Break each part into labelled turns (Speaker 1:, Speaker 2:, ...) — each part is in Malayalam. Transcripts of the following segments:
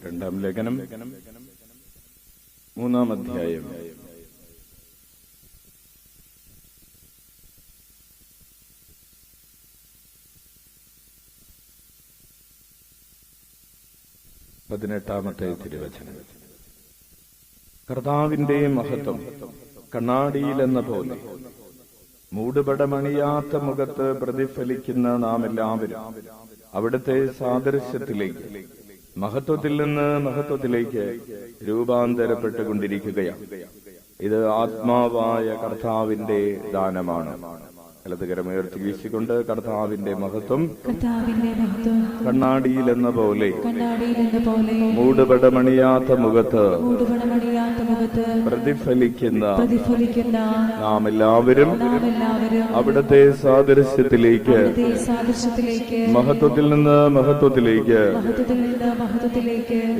Speaker 1: രണ്ടാം ലേഖനം 3-ാം അധ്യായം 18-ാമത്തെ തിരുവചനം. കർത്താവിന്റെ മഹത്വം കണ്ണാടിയിലെന്ന പോലെ മൂടുപടമണിയാത്ത മുഖത്ത് പ്രതിഫലിക്കുന്ന നാം എല്ലാവരും അവിടുത്തെ സാദൃശ്യത്തിലേക്ക് മഹത്വത്തിൽ നിന്ന് മഹത്വത്തിലേക്ക് രൂപാന്തരപ്പെട്ടുകൊണ്ടിരിക്കുകയാണ്. ഇത് ആത്മാവായ കർത്താവിന്റെ ദാനമാണ്. ഇടതുകരമുയർത്തി വീശിക്കൊണ്ട് കർത്താവിന്റെ മഹത്വം കണ്ണാടിയിലെന്ന പോലെ മൂടുപടമണിയാത്ത മുഖത്ത് പ്രതിഫലിക്കുന്ന നാം എല്ലാവരും അവിടുത്തെ സാദൃശ്യത്തിലേക്ക് മഹത്വത്തിൽ നിന്ന് മഹത്വത്തിലേക്ക്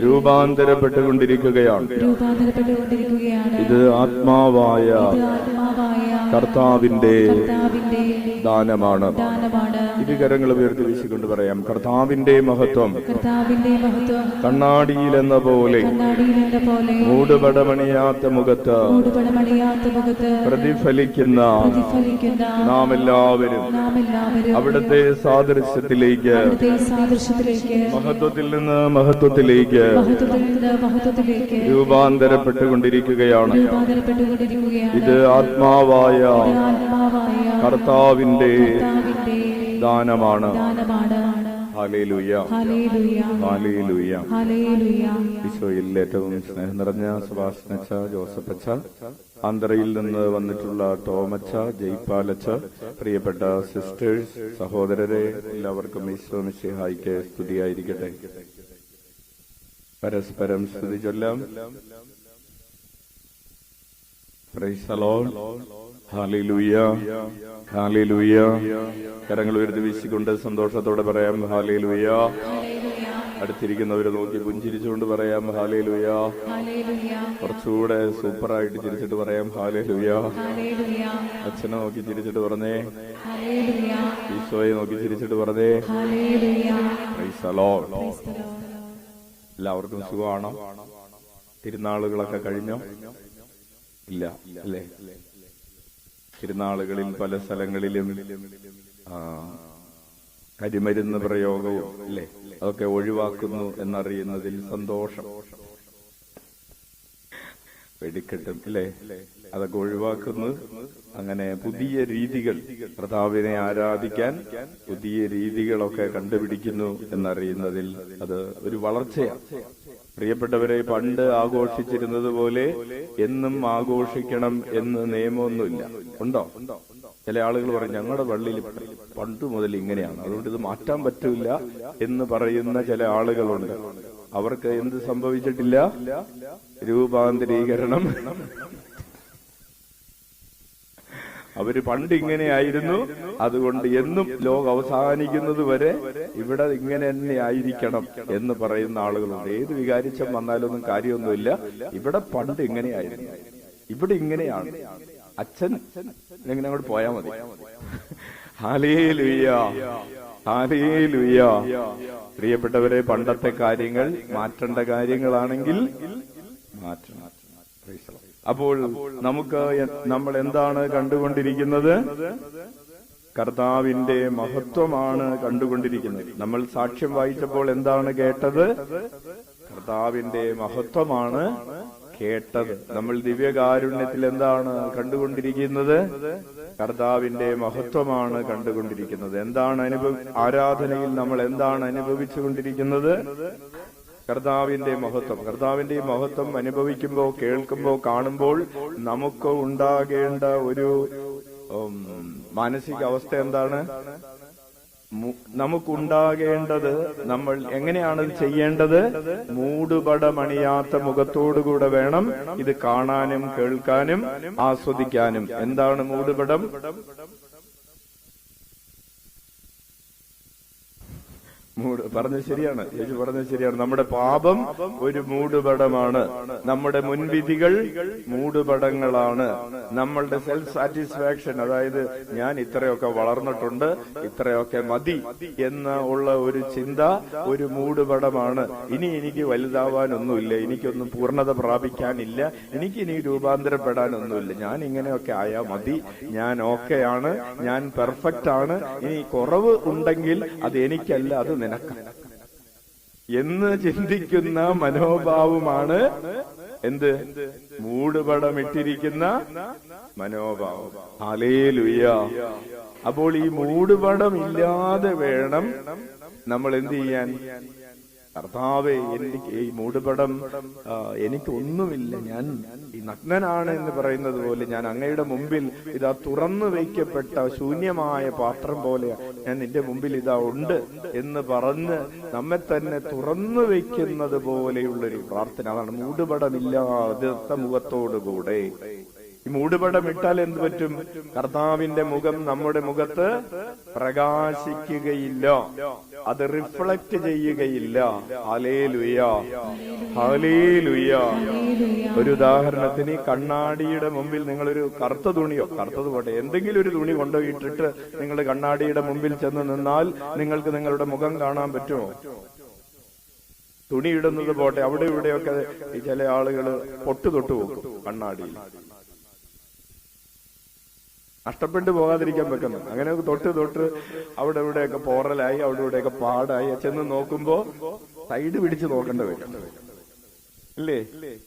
Speaker 1: രൂപാന്തരപ്പെട്ടുകൊണ്ടിരിക്കുകയാണ്. ഇത് ആത്മാവായ കർത്താവിന്റെ ദാനമാണ്. ഇരുകരങ്ങൾ ഉയർത്തി വീശിക്കൊണ്ട് പറയാം, കർത്താവിന്റെ മഹത്വം കണ്ണാടിയിലെന്ന പോലെ മൂടുപടമണിയാത്ത മുഖത്ത് പ്രതിഫലിക്കുന്ന നാം എല്ലാവരും അവിടുത്തെ സാദൃശ്യത്തിലേക്ക് മഹത്വത്തിൽ നിന്ന് മഹത്വത്തിലേക്ക് രൂപാന്തരപ്പെട്ടുകൊണ്ടിരിക്കുകയാണ്. ഇത് ആത്മാവായ കർത്താവിന്റെ ദാനമാണ്. Hallelujah, hallelujah. ഈശോയിൽ ഏറ്റവും സ്നേഹം നിറഞ്ഞ സുഭാഷനച്ച, ജോസഫച്ച, ആന്ധ്രയിൽ നിന്ന് വന്നിട്ടുള്ള ടോമച്ച, ജയ്പാലച്ച, പ്രിയപ്പെട്ട സിസ്റ്റേഴ്സ്, സഹോദരരെ, എല്ലാവർക്കും ഈശോ മിശിഹായ്ക്ക് സ്തുതിയായിരിക്കട്ടെ. പരസ്പരം സ്തുതി ചൊല്ലാം. Praise the Lord. Hallelujah, hallelujah. കരങ്ങൾ ഉയർത്തി വീശിക്കൊണ്ട് സന്തോഷത്തോടെ പറയാം ഹല്ലേലൂയ. അടുത്തിരിക്കുന്നവരെ നോക്കി പുഞ്ചിരിച്ചുകൊണ്ട് പറയാം ഹല്ലേലൂയ. കുറച്ചുകൂടെ സൂപ്പറായിട്ട് ചിരിച്ചിട്ട് പറയാം ഹല്ലേലൂയ. അച്ഛനെ നോക്കി ചിരിച്ചിട്ട് പറഞ്ഞേ, ഈശോയെ നോക്കി ചിരിച്ചിട്ട് പറഞ്ഞേ പ്രൈസ് ദി ലോർഡ്. എല്ലാവർക്കും സുഖമാണോ? തിരുനാളുകളൊക്കെ കഴിഞ്ഞോ? ഇല്ല അല്ലേ? തിരുനാളുകളിൽ പല സ്ഥലങ്ങളിലും കരിമരുന്ന് പ്രയോഗവും അല്ലേ, അതൊക്കെ ഒഴിവാക്കുന്നു എന്നറിയുന്നതിൽ സന്തോഷം. വെടിക്കെട്ടും അല്ലേ, അതൊക്കെ ഒഴിവാക്കുന്നു. അങ്ങനെ പുതിയ രീതികൾ, കർത്താവിനെ ആരാധിക്കാൻ പുതിയ രീതികളൊക്കെ കണ്ടുപിടിക്കുന്നു എന്നറിയുന്നതിൽ അത് ഒരു വളർച്ചയാണ്. പ്രിയപ്പെട്ടവരെ, പണ്ട് ആഘോഷിച്ചിരുന്നത് പോലെ എന്നും ആഘോഷിക്കണം എന്ന് നിയമമൊന്നുമില്ല. ഉണ്ടോ? ചില ആളുകൾ പറയും ഞങ്ങളുടെ പള്ളിയിൽ പണ്ട് മുതൽ ഇങ്ങനെയാണ്, അതുകൊണ്ട് ഇത് മാറ്റാൻ പറ്റില്ല എന്ന് പറയുന്ന ചില ആളുകളുണ്ട്. അവർക്ക് എന്ത് സംഭവിച്ചിട്ടില്ല? രൂപാന്തരീകരണം. അവര് പണ്ട് ഇങ്ങനെയായിരുന്നു, അതുകൊണ്ട് എന്നും ലോകം അവസാനിക്കുന്നത് വരെ ഇവിടെ ഇങ്ങനെ തന്നെ ആയിരിക്കണം എന്ന് പറയുന്ന ആളുകളുണ്ട്. ഏത് വികാരിച്ചം വന്നാലൊന്നും കാര്യമൊന്നുമില്ല. ഇവിടെ പണ്ട് ഇങ്ങനെയായിരുന്നു, ഇവിടെ ഇങ്ങനെയാണ്. അച്ഛൻ എങ്ങനെ അങ്ങോട്ട് പോയാ മതി. Hallelujah, hallelujah. പ്രിയപ്പെട്ടവരെ, പണ്ടത്തെ കാര്യങ്ങൾ മാറ്റേണ്ട കാര്യങ്ങളാണെങ്കിൽ മാറ്റണം. അപ്പോൾ നമ്മൾ എന്താണ് കണ്ടുകൊണ്ടിരിക്കുന്നത്? കർത്താവിന്റെ മഹത്വമാണ് കണ്ടുകൊണ്ടിരിക്കുന്നത്. നമ്മൾ സാക്ഷ്യം വായിച്ചപ്പോൾ എന്താണ് കേട്ടത്? കർത്താവിന്റെ മഹത്വമാണ് കേട്ടത്. നമ്മൾ ദിവ്യകാരുണ്യത്തിൽ എന്താണ് കണ്ടുകൊണ്ടിരിക്കുന്നത്? കർത്താവിന്റെ മഹത്വമാണ് കണ്ടുകൊണ്ടിരിക്കുന്നത്. എന്താണ് ആരാധനയിൽ നമ്മൾ എന്താണ് അനുഭവിച്ചുകൊണ്ടിരിക്കുന്നത്? കർത്താവിന്റെ മഹത്വം. കർത്താവിന്റെ മഹത്വം അനുഭവിക്കുമ്പോൾ, കേൾക്കുമ്പോൾ, കാണുമ്പോൾ നമുക്ക് ഉണ്ടാകേണ്ട ഒരു മാനസികാവസ്ഥ എന്താണ്? നമുക്കുണ്ടാകേണ്ടത്, നമ്മൾ എങ്ങനെയാണ് ചെയ്യേണ്ടത്? മൂടുപടമണിയാത്ത മുഖത്തോടുകൂടെ വേണം ഇത് കാണാനും കേൾക്കാനും ആസ്വദിക്കാനും. എന്താണ് മൂടുപടം? പറഞ്ഞത് ശരിയാണ്, യേശു പറഞ്ഞത് ശരിയാണ്. നമ്മുടെ പാപം ഒരു മൂടുപടമാണ്, നമ്മുടെ മുൻവിധികൾ മൂടുപടങ്ങളാണ്, നമ്മളുടെ സെൽഫ് സാറ്റിസ്ഫാക്ഷൻ, അതായത് ഞാൻ ഇത്രയൊക്കെ വളർന്നിട്ടുണ്ട്, ഇത്രയൊക്കെ മതി ഉള്ള ഒരു ചിന്ത ഒരു മൂടുപടമാണ്. ഇനി എനിക്ക് വലുതാവാനൊന്നുമില്ല, എനിക്കൊന്നും പൂർണ്ണത പ്രാപിക്കാനില്ല, എനിക്ക് ഇനി രൂപാന്തരപ്പെടാനൊന്നുമില്ല, ഞാൻ ഇങ്ങനെയൊക്കെ ആയാ മതി, ഞാൻ ഓക്കെയാണ്, ഞാൻ പെർഫെക്റ്റ് ആണ്, ഇനി കുറവ് ഉണ്ടെങ്കിൽ അത് എനിക്കല്ല, അത് നിനക്ക് എന്ന് ചിന്തിക്കുന്ന മനോഭാവമാണ് എന്ത്? മൂടുപടമിട്ടിരിക്കുന്ന മനോഭാവം. ഹല്ലേലൂയ. അപ്പോൾ ഈ മൂടുപടം ഇല്ലാതെ വേണം നമ്മൾ എന്ത് ചെയ്യാൻ? കർത്താവേ, എനിക്ക് ഈ മൂടുപടം എനിക്കൊന്നുമില്ല, ഞാൻ ഈ നഗ്നനാണ് എന്ന് പറയുന്നത് പോലെ ഞാൻ അങ്ങയുടെ മുമ്പിൽ ഇതാ തുറന്നു വയ്ക്കപ്പെട്ട ശൂന്യമായ പാത്രം പോലെ ഞാൻ നിന്റെ മുമ്പിൽ ഇതാ ഉണ്ട് എന്ന് പറഞ്ഞ് നമ്മെ തന്നെ തുറന്നു വയ്ക്കുന്നത് പോലെയുള്ളൊരു പ്രാർത്ഥന. അതാണ് മൂടുപടമില്ലാത്ത മുഖത്തോടുകൂടെ. ഈ മൂടുപടം ഇട്ടാൽ എന്ത് പറ്റും? കർത്താവിന്റെ മുഖം നമ്മുടെ മുഖത്ത് പ്രകാശിക്കുകയില്ല, അത് റിഫ്ലക്ട് ചെയ്യുകയില്ല. Hallelujah, hallelujah. ഒരു ഉദാഹരണത്തിന്, കണ്ണാടിയുടെ മുമ്പിൽ നിങ്ങളൊരു കറുത്ത തുണിയോ, കറുത്തത് പോട്ടെ, എന്തെങ്കിലും ഒരു തുണി കൊണ്ടുപോയിട്ടിട്ട് നിങ്ങൾ കണ്ണാടിയുടെ മുമ്പിൽ ചെന്ന് നിന്നാൽ നിങ്ങൾക്ക് നിങ്ങളുടെ മുഖം കാണാൻ പറ്റുമോ? തുണി ഇടുന്നത് പോട്ടെ, അവിടെ ഇവിടെയൊക്കെ ചില ആളുകൾ പൊട്ട് തൊട്ട് പോകും കണ്ണാടിയിൽ, നഷ്ടപ്പെട്ടു പോകാതിരിക്കാൻ വെക്കുന്നു. അങ്ങനെ തൊട്ട് അവിടെ ഇവിടെയൊക്കെ പോറലായി, അവിടെ ഇവിടെയൊക്കെ പാടായി, ചെന്ന് നോക്കുമ്പോ സൈഡ് പിടിച്ച് നോക്കേണ്ടി വരും, ഇല്ലേ?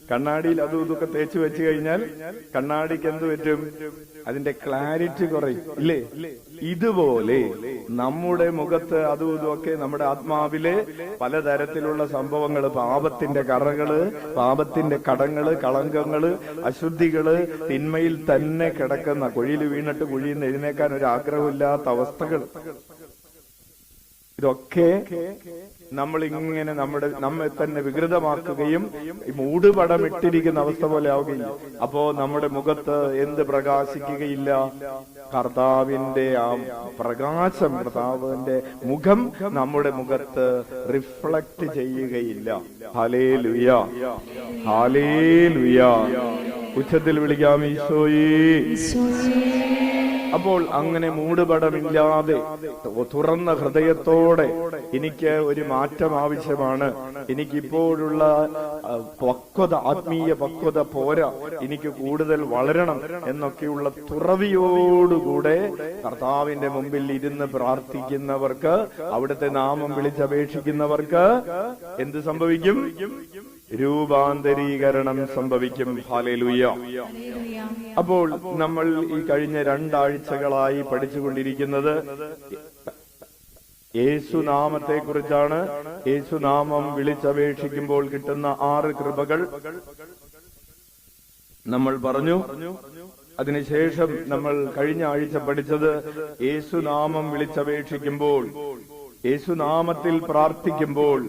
Speaker 1: കണ്ണാടിയിൽ അതും ഇതൊക്കെ തേച്ച് വെച്ച് കഴിഞ്ഞാൽ കണ്ണാടിക്ക് എന്ത് പറ്റും? അതിന്റെ ക്ലാരിറ്റി കുറയും, ഇല്ലേ? ഇതുപോലെ നമ്മുടെ മുഖത്ത് അതും ഇതുമൊക്കെ, നമ്മുടെ ആത്മാവിലെ പലതരത്തിലുള്ള സംഭവങ്ങള്, പാപത്തിന്റെ കറകള്, പാപത്തിന്റെ കടങ്ങള്, കളങ്കങ്ങള്, അശുദ്ധികള്, തിന്മയിൽ തന്നെ കിടക്കുന്ന, കുഴിയിൽ വീണിട്ട് കുഴിയിൽ നിന്ന് എഴുന്നേക്കാൻ ഒരു ആഗ്രഹമില്ലാത്ത അവസ്ഥകൾ, ഇതൊക്കെ നമ്മളിങ്ങനെ നമ്മെ തന്നെ വികൃതമാക്കുകയും മൂടുപടമിട്ടിരിക്കുന്ന അവസ്ഥ പോലെ ആവുകയില്ല. അപ്പോ നമ്മുടെ മുഖത്ത് എന്ത് പ്രകാശിക്കുകയില്ല? കർത്താവിന്റെ ആ പ്രകാശം, കർത്താവിന്റെ മുഖം നമ്മുടെ മുഖത്ത് റിഫ്ലക്ട് ചെയ്യുകയില്ല. Hallelujah, hallelujah. ഉച്ചത്തിൽ വിളിക്കാം, ഈശോയേ. അപ്പോൾ അങ്ങനെ മൂടുപടമില്ലാതെ തുറന്ന ഹൃദയത്തോടെ എനിക്ക് ഒരു മാറ്റം ആവശ്യമാണ്, എനിക്കിപ്പോഴുള്ള പക്വത, ആത്മീയ പക്വത പോരാ, എനിക്ക് കൂടുതൽ വളരണം എന്നൊക്കെയുള്ള തുറവിയോടുകൂടെ കർത്താവിന്റെ മുമ്പിൽ ഇരുന്ന് പ്രാർത്ഥിക്കുന്നവർക്ക്, അവിടുത്തെ നാമം വിളിച്ചപേക്ഷിക്കുന്നവർക്ക് എന്ത് സംഭവിക്കും? രൂപാന്തരീകരണം സംഭവിക്കും. ഹല്ലേലൂയ. അപ്പോൾ നമ്മൾ ഈ കഴിഞ്ഞ 2 ആഴ്ചകളായി പഠിച്ചുകൊണ്ടിരിക്കുന്നത് യേശുനാമത്തെ കുറിച്ചാണ്. യേശുനാമം വിളിച്ചപേക്ഷിക്കുമ്പോൾ കിട്ടുന്ന 6 കൃപകൾ നമ്മൾ പറഞ്ഞു. അതിനുശേഷം നമ്മൾ കഴിഞ്ഞ ആഴ്ച പഠിച്ചത് യേശുനാമം വിളിച്ചപേക്ഷിക്കുമ്പോൾ, യേശുനാമത്തിൽ പ്രാർത്ഥിക്കുമ്പോൾ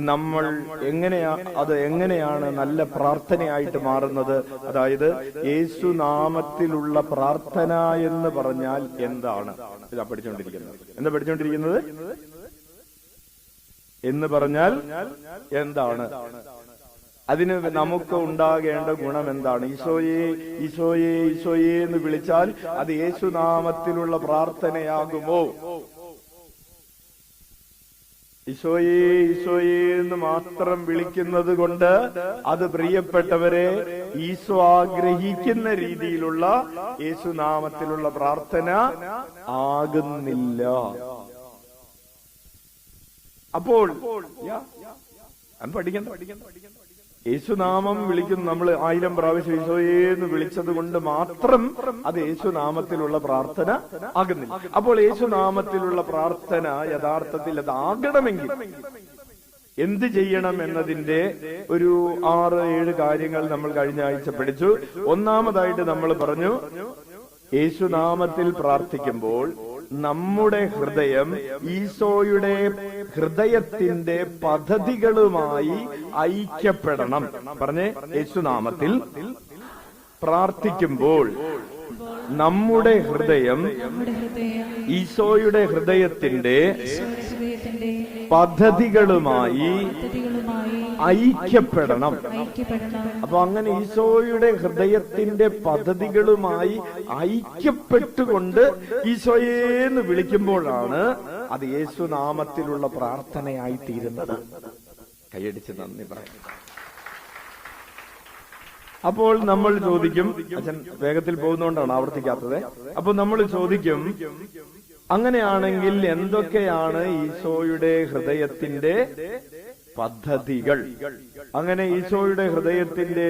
Speaker 1: നമ്മൾ എങ്ങനെയാണ് നല്ല പ്രാർത്ഥനയായിട്ട് മാറുന്നത്? അതായത് യേശുനാമത്തിലുള്ള പ്രാർത്ഥന എന്ന് പറഞ്ഞാൽ എന്താണ്? ഇതാ പഠിച്ചുകൊണ്ടിരിക്കുന്നത്. എന്താ പഠിച്ചുകൊണ്ടിരിക്കുന്നത്? എന്ന് പറഞ്ഞാൽ എന്താണ്? അതിന് നമുക്ക് ഉണ്ടാകേണ്ട ഗുണം എന്താണ്? ഈശോയെ, ഈശോയെ, ഈശോയെ എന്ന് വിളിച്ചാൽ അത് യേശുനാമത്തിലുള്ള പ്രാർത്ഥനയാകുമോ? ഈശോയെ, ഈശോയെ എന്ന് മാത്രം വിളിക്കുന്നത് കൊണ്ട് അത് പ്രിയപ്പെട്ടവരെ ഈശോ ആഗ്രഹിക്കുന്ന രീതിയിലുള്ള യേശുനാമത്തിലുള്ള പ്രാർത്ഥന ആകുന്നില്ല. അപ്പോൾ പഠിക്കണം. യേശുനാമം വിളിക്കുന്ന നമ്മൾ 1000 പ്രാവശ്യം ഈശോയെ എന്ന് വിളിച്ചത് കൊണ്ട് മാത്രം അത് യേശുനാമത്തിലുള്ള പ്രാർത്ഥന ആകുന്നില്ല. അപ്പോൾ യേശുനാമത്തിലുള്ള പ്രാർത്ഥന യഥാർത്ഥത്തിൽ അതാകണമെങ്കിൽ എന്ത് ചെയ്യണം എന്നതിന്റെ ഒരു 6-7 കാര്യങ്ങൾ നമ്മൾ കഴിഞ്ഞ ആഴ്ച പഠിച്ചു. ഒന്നാമതായിട്ട് നമ്മൾ പറഞ്ഞു, യേശുനാമത്തിൽ പ്രാർത്ഥിക്കുമ്പോൾ നമ്മുടെ ഹൃദയം ഈശോയുടെ ഹൃദയത്തിന്റെ പദ്ധതികളുമായി ഐക്യപ്പെടണം. പറഞ്ഞേ, യേശുനാമത്തിൽ പ്രാർത്ഥിക്കുമ്പോൾ നമ്മുടെ ഹൃദയം ഈശോയുടെ ഹൃദയത്തിന്റെ പദ്ധതികളുമായി ഐക്യപ്പെടണം. അപ്പൊ അങ്ങനെ ഈശോയുടെ ഹൃദയത്തിന്റെ പദ്ധതികളുമായി ഐക്യപ്പെട്ടുകൊണ്ട് ഈശോയേന്ന് വിളിക്കുമ്പോഴാണ് അത് യേശുനാമത്തിലുള്ള പ്രാർത്ഥനയായി തീരുന്നത്. കൈയടിച്ച് നന്ദി പറയാം. അപ്പോൾ നമ്മൾ ചോദിക്കും, അച്ഛൻ വേഗത്തിൽ പോകുന്നതുകൊണ്ടാണ് ആവർത്തിക്കാത്തത്. അപ്പൊ നമ്മൾ ചോദിക്കും, അങ്ങനെയാണെങ്കിൽ എന്തൊക്കെയാണ് ഈശോയുടെ ഹൃദയത്തിന്റെ പദ്ധതികൾ? അങ്ങനെ ഈശോയുടെ ഹൃദയത്തിന്റെ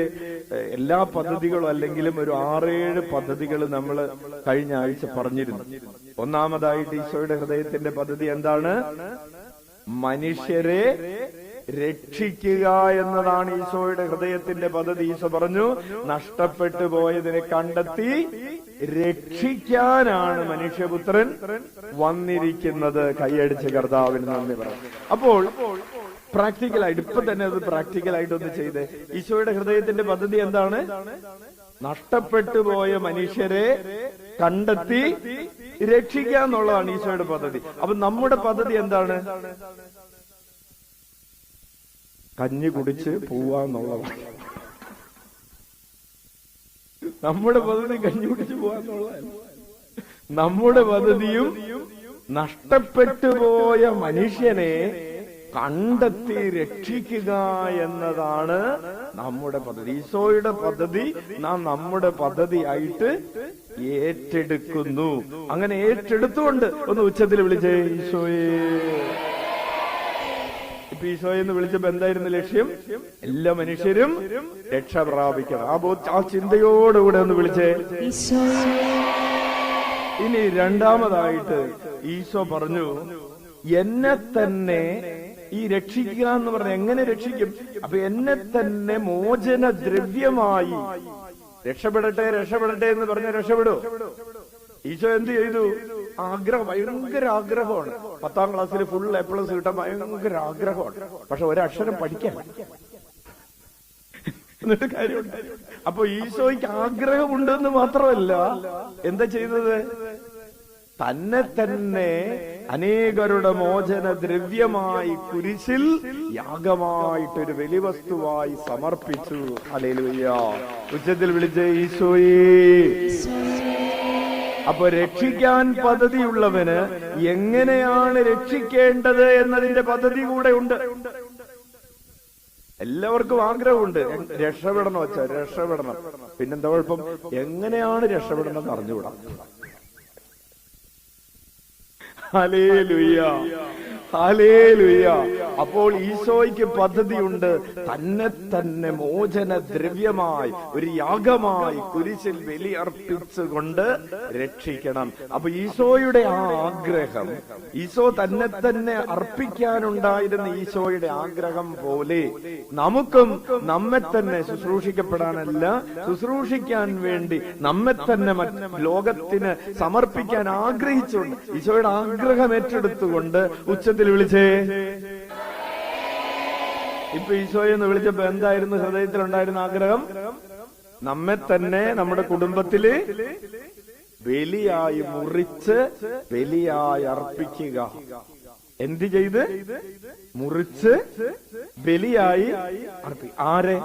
Speaker 1: എല്ലാ പദ്ധതികളും അല്ലെങ്കിലും ഒരു 6-7 പദ്ധതികൾ നമ്മൾ കഴിഞ്ഞ ആഴ്ച പറഞ്ഞിരുന്നു. ഒന്നാമതായിട്ട് ഈശോയുടെ ഹൃദയത്തിന്റെ പദ്ധതി എന്താണ്? മനുഷ്യരെ രക്ഷിക്കുക എന്നതാണ് ഈശോയുടെ ഹൃദയത്തിന്റെ പദ്ധതി. ഈശോ പറഞ്ഞു, നഷ്ടപ്പെട്ടു പോയതിനെ കണ്ടെത്തി രക്ഷിക്കാനാണ് മനുഷ്യപുത്രൻ വന്നിരിക്കുന്നത്. കൈയടിച്ച് കർത്താവിന് നന്ദി പറയാം. അപ്പോൾ പ്രാക്ടിക്കലായിട്ട് ഇപ്പൊ തന്നെ അത് പ്രാക്ടിക്കലായിട്ടൊന്ന് ചെയ്ത്, ഈശോയുടെ ഹൃദയത്തിന്റെ പദ്ധതി എന്താണ്? നഷ്ടപ്പെട്ടു പോയ മനുഷ്യരെ കണ്ടെത്തി രക്ഷിക്കുക എന്നുള്ളതാണ് ഈശോയുടെ പദ്ധതി. അപ്പൊ നമ്മുടെ പദ്ധതി എന്താണ്? കഞ്ഞി കുടിച്ച് പോവാന്നുള്ളതാണ് നമ്മുടെ പദ്ധതി. കഞ്ഞി കുടിച്ച് പോവാന്നുള്ളതല്ല നമ്മുടെ പദ്ധതിയും. നഷ്ടപ്പെട്ടു പോയ മനുഷ്യനെ കണ്ടെത്തി രക്ഷിക്കുക എന്നതാണ് നമ്മുടെ പദ്ധതി. ഈശോയുടെ പദ്ധതി നാം നമ്മുടെ പദ്ധതിയായിട്ട് ഏറ്റെടുക്കുന്നു. അങ്ങനെ ഏറ്റെടുത്തുകൊണ്ട് ഒന്ന് ഉച്ചത്തിൽ വിളിച്ചേ, ഈശോയെ. ഇപ്പൊ ഈശോയെന്ന് വിളിച്ചപ്പോ എന്തായിരുന്നു ലക്ഷ്യം? എല്ലാ മനുഷ്യരും രക്ഷ പ്രാപിക്കണം. ആ ചിന്തയോടുകൂടെ ഒന്ന് വിളിച്ചേ. ഇനി രണ്ടാമതായിട്ട് ഈശോ പറഞ്ഞു, എന്നെ തന്നെ ഈ രക്ഷിക്കുക എന്ന് പറഞ്ഞ എങ്ങനെ രക്ഷിക്കും? അപ്പൊ എന്നെ തന്നെ മോചന ദ്രവ്യമായി രക്ഷപ്പെടട്ടെ രക്ഷപ്പെടട്ടെ എന്ന് പറഞ്ഞ രക്ഷപ്പെടൂ. ഈശോ എന്ത് ചെയ്തു? ആഗ്രഹം, ഭയങ്കര ആഗ്രഹമാണ്. 10ാം ക്ലാസ്സിൽ ഫുൾ A+ കിട്ടാൻ ഭയങ്കര ആഗ്രഹമാണ്. പക്ഷെ ഒരക്ഷരം പഠിക്കാൻ എന്നിട്ട് കാര്യമുണ്ട്. അപ്പൊ ഈശോയ്ക്ക് ആഗ്രഹമുണ്ടെന്ന് മാത്രമല്ല, എന്താ ചെയ്തത്? തന്നെ തന്നെ അനേകരുടെ മോചന ദ്രവ്യമായി കുരിശിൽ യാഗമായിട്ടൊരു ബലിവസ്തുവായി സമർപ്പിച്ചു. ഹല്ലേലൂയ. ഉച്ചത്തിൽ വിളിച്ച ഈശോയേ. അപ്പൊ രക്ഷിക്കാൻ പദ്ധതിയുള്ളവന് എങ്ങനെയാണ് രക്ഷിക്കേണ്ടത് എന്നതിന്റെ പദ്ധതി കൂടെ ഉണ്ട്. എല്ലാവർക്കും ആഗ്രഹമുണ്ട്, രക്ഷപ്പെടണം വച്ചാ രക്ഷപ്പെടണം. പിന്നെന്താ കുഴപ്പം? എങ്ങനെയാണ് രക്ഷപ്പെടണം എന്ന് അറിഞ്ഞുകൂടാ. Hallelujah, hallelujah. അപ്പോൾ ഈശോയ്ക്ക് പദ്ധതിയുണ്ട്. തന്നെ തന്നെ മോചന ദ്രവ്യമായി ഒരു യാഗമായി കുരിശിൽ ബലി അർപ്പിച്ചുകൊണ്ട് രക്ഷിക്കണം. അപ്പൊ ഈശോയുടെ ആ ആഗ്രഹം, ഈശോ തന്നെ തന്നെ അർപ്പിക്കാനുണ്ടായിരുന്ന ഈശോയുടെ ആഗ്രഹം പോലെ നമുക്കും നമ്മെ തന്നെ ശുശ്രൂഷിക്കപ്പെടാനല്ല, ശുശ്രൂഷിക്കാൻ വേണ്ടി നമ്മെ തന്നെ ലോകത്തിന് സമർപ്പിക്കാൻ ആഗ്രഹിച്ചുകൊണ്ട് ഈശോയുടെ ആഗ്രഹം ഏറ്റെടുത്തുകൊണ്ട് ഉച്ചത്തിൽ വിളിച്ചേ. ഇപ്പൊ ഈശോയെന്ന് വിളിച്ചപ്പോ എന്തായിരുന്നു ഹൃദയത്തിലുണ്ടായിരുന്ന ആഗ്രഹം? നമ്മെ തന്നെ നമ്മുടെ കുടുംബത്തില് ബലിയായി മുറിച്ച് ബലിയായി അർപ്പിക്കുക. എന്ത് ചെയ്ത്? മുറിച്ച് ബലിയായി അർപ്പിക്കുക. ആരെ?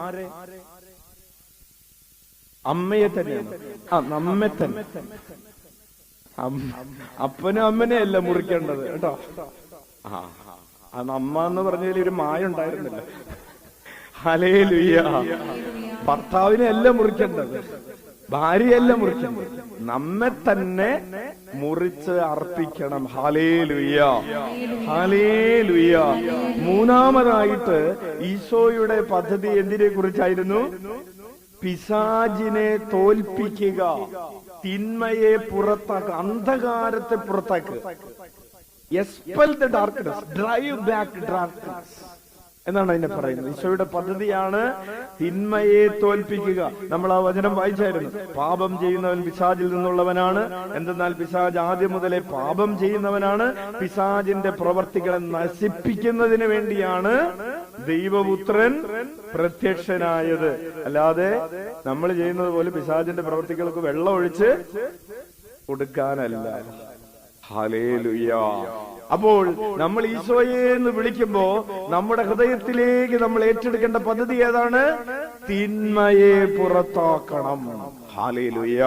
Speaker 1: അമ്മയെ തന്നെയാണ്. നമ്മെ തന്നെ. അപ്പനും അമ്മനെയല്ല മുറിക്കേണ്ടത് കേട്ടോ. അമ്മ എന്ന് പറഞ്ഞതിൽ ഒരു മായ ഉണ്ടായിരുന്നില്ല. ഹല്ലേലൂയ. ഭർത്താവിനെ അല്ല മുറിക്കേണ്ടത്, ഭാര്യയല്ല മുറിക്കേണ്ടത്, നമ്മെ തന്നെ മുറിച്ച് അർപ്പിക്കണം. Hallelujah, hallelujah. മൂന്നാമതായിട്ട് ഈശോയുടെ പദ്ധതി എന്തിനെ കുറിച്ചായിരുന്നു? പിശാചിനെ തോൽപ്പിക്കുക, തിന്മയെ പുറത്താക്കുക, അന്ധകാരത്തെ പുറത്താക്കുക. Expel the darkness, drive back darkness എന്നാണ് അതിനെ പറയുന്നത്. ഈശോയുടെ പദ്ധതിയാണ് തിന്മയെ തോൽപ്പിക്കുക. നമ്മൾ ആ വചനം വായിച്ചായിരുന്നു. പാപം ചെയ്യുന്നവൻ പിശാചിൽ നിന്നുള്ളവനാണ്. എന്തെന്നാൽ പിശാച് ആദ്യം മുതലേ പാപം ചെയ്യുന്നവനാണ്. പിശാചിന്റെ പ്രവർത്തികളെ നശിപ്പിക്കുന്നതിന് വേണ്ടിയാണ് ദൈവപുത്രൻ പ്രത്യക്ഷനായത്. അല്ലാതെ നമ്മൾ ചെയ്യുന്നത് പോലെ പിശാചിന്റെ പ്രവർത്തികൾക്ക് വെള്ളം ഒഴിച്ച് കൊടുക്കാനല്ല. ഹല്ലേലൂയ. അപ്പോൾ നമ്മൾ ഈശോയെ എന്ന് വിളിക്കുമ്പോ നമ്മുടെ ഹൃദയത്തിലേക്ക് നമ്മൾ ഏറ്റെടുക്കേണ്ട പദ്ധതി ഏതാണ്? തിന്മയെ പുറത്താക്കണം. ഹല്ലേലൂയ.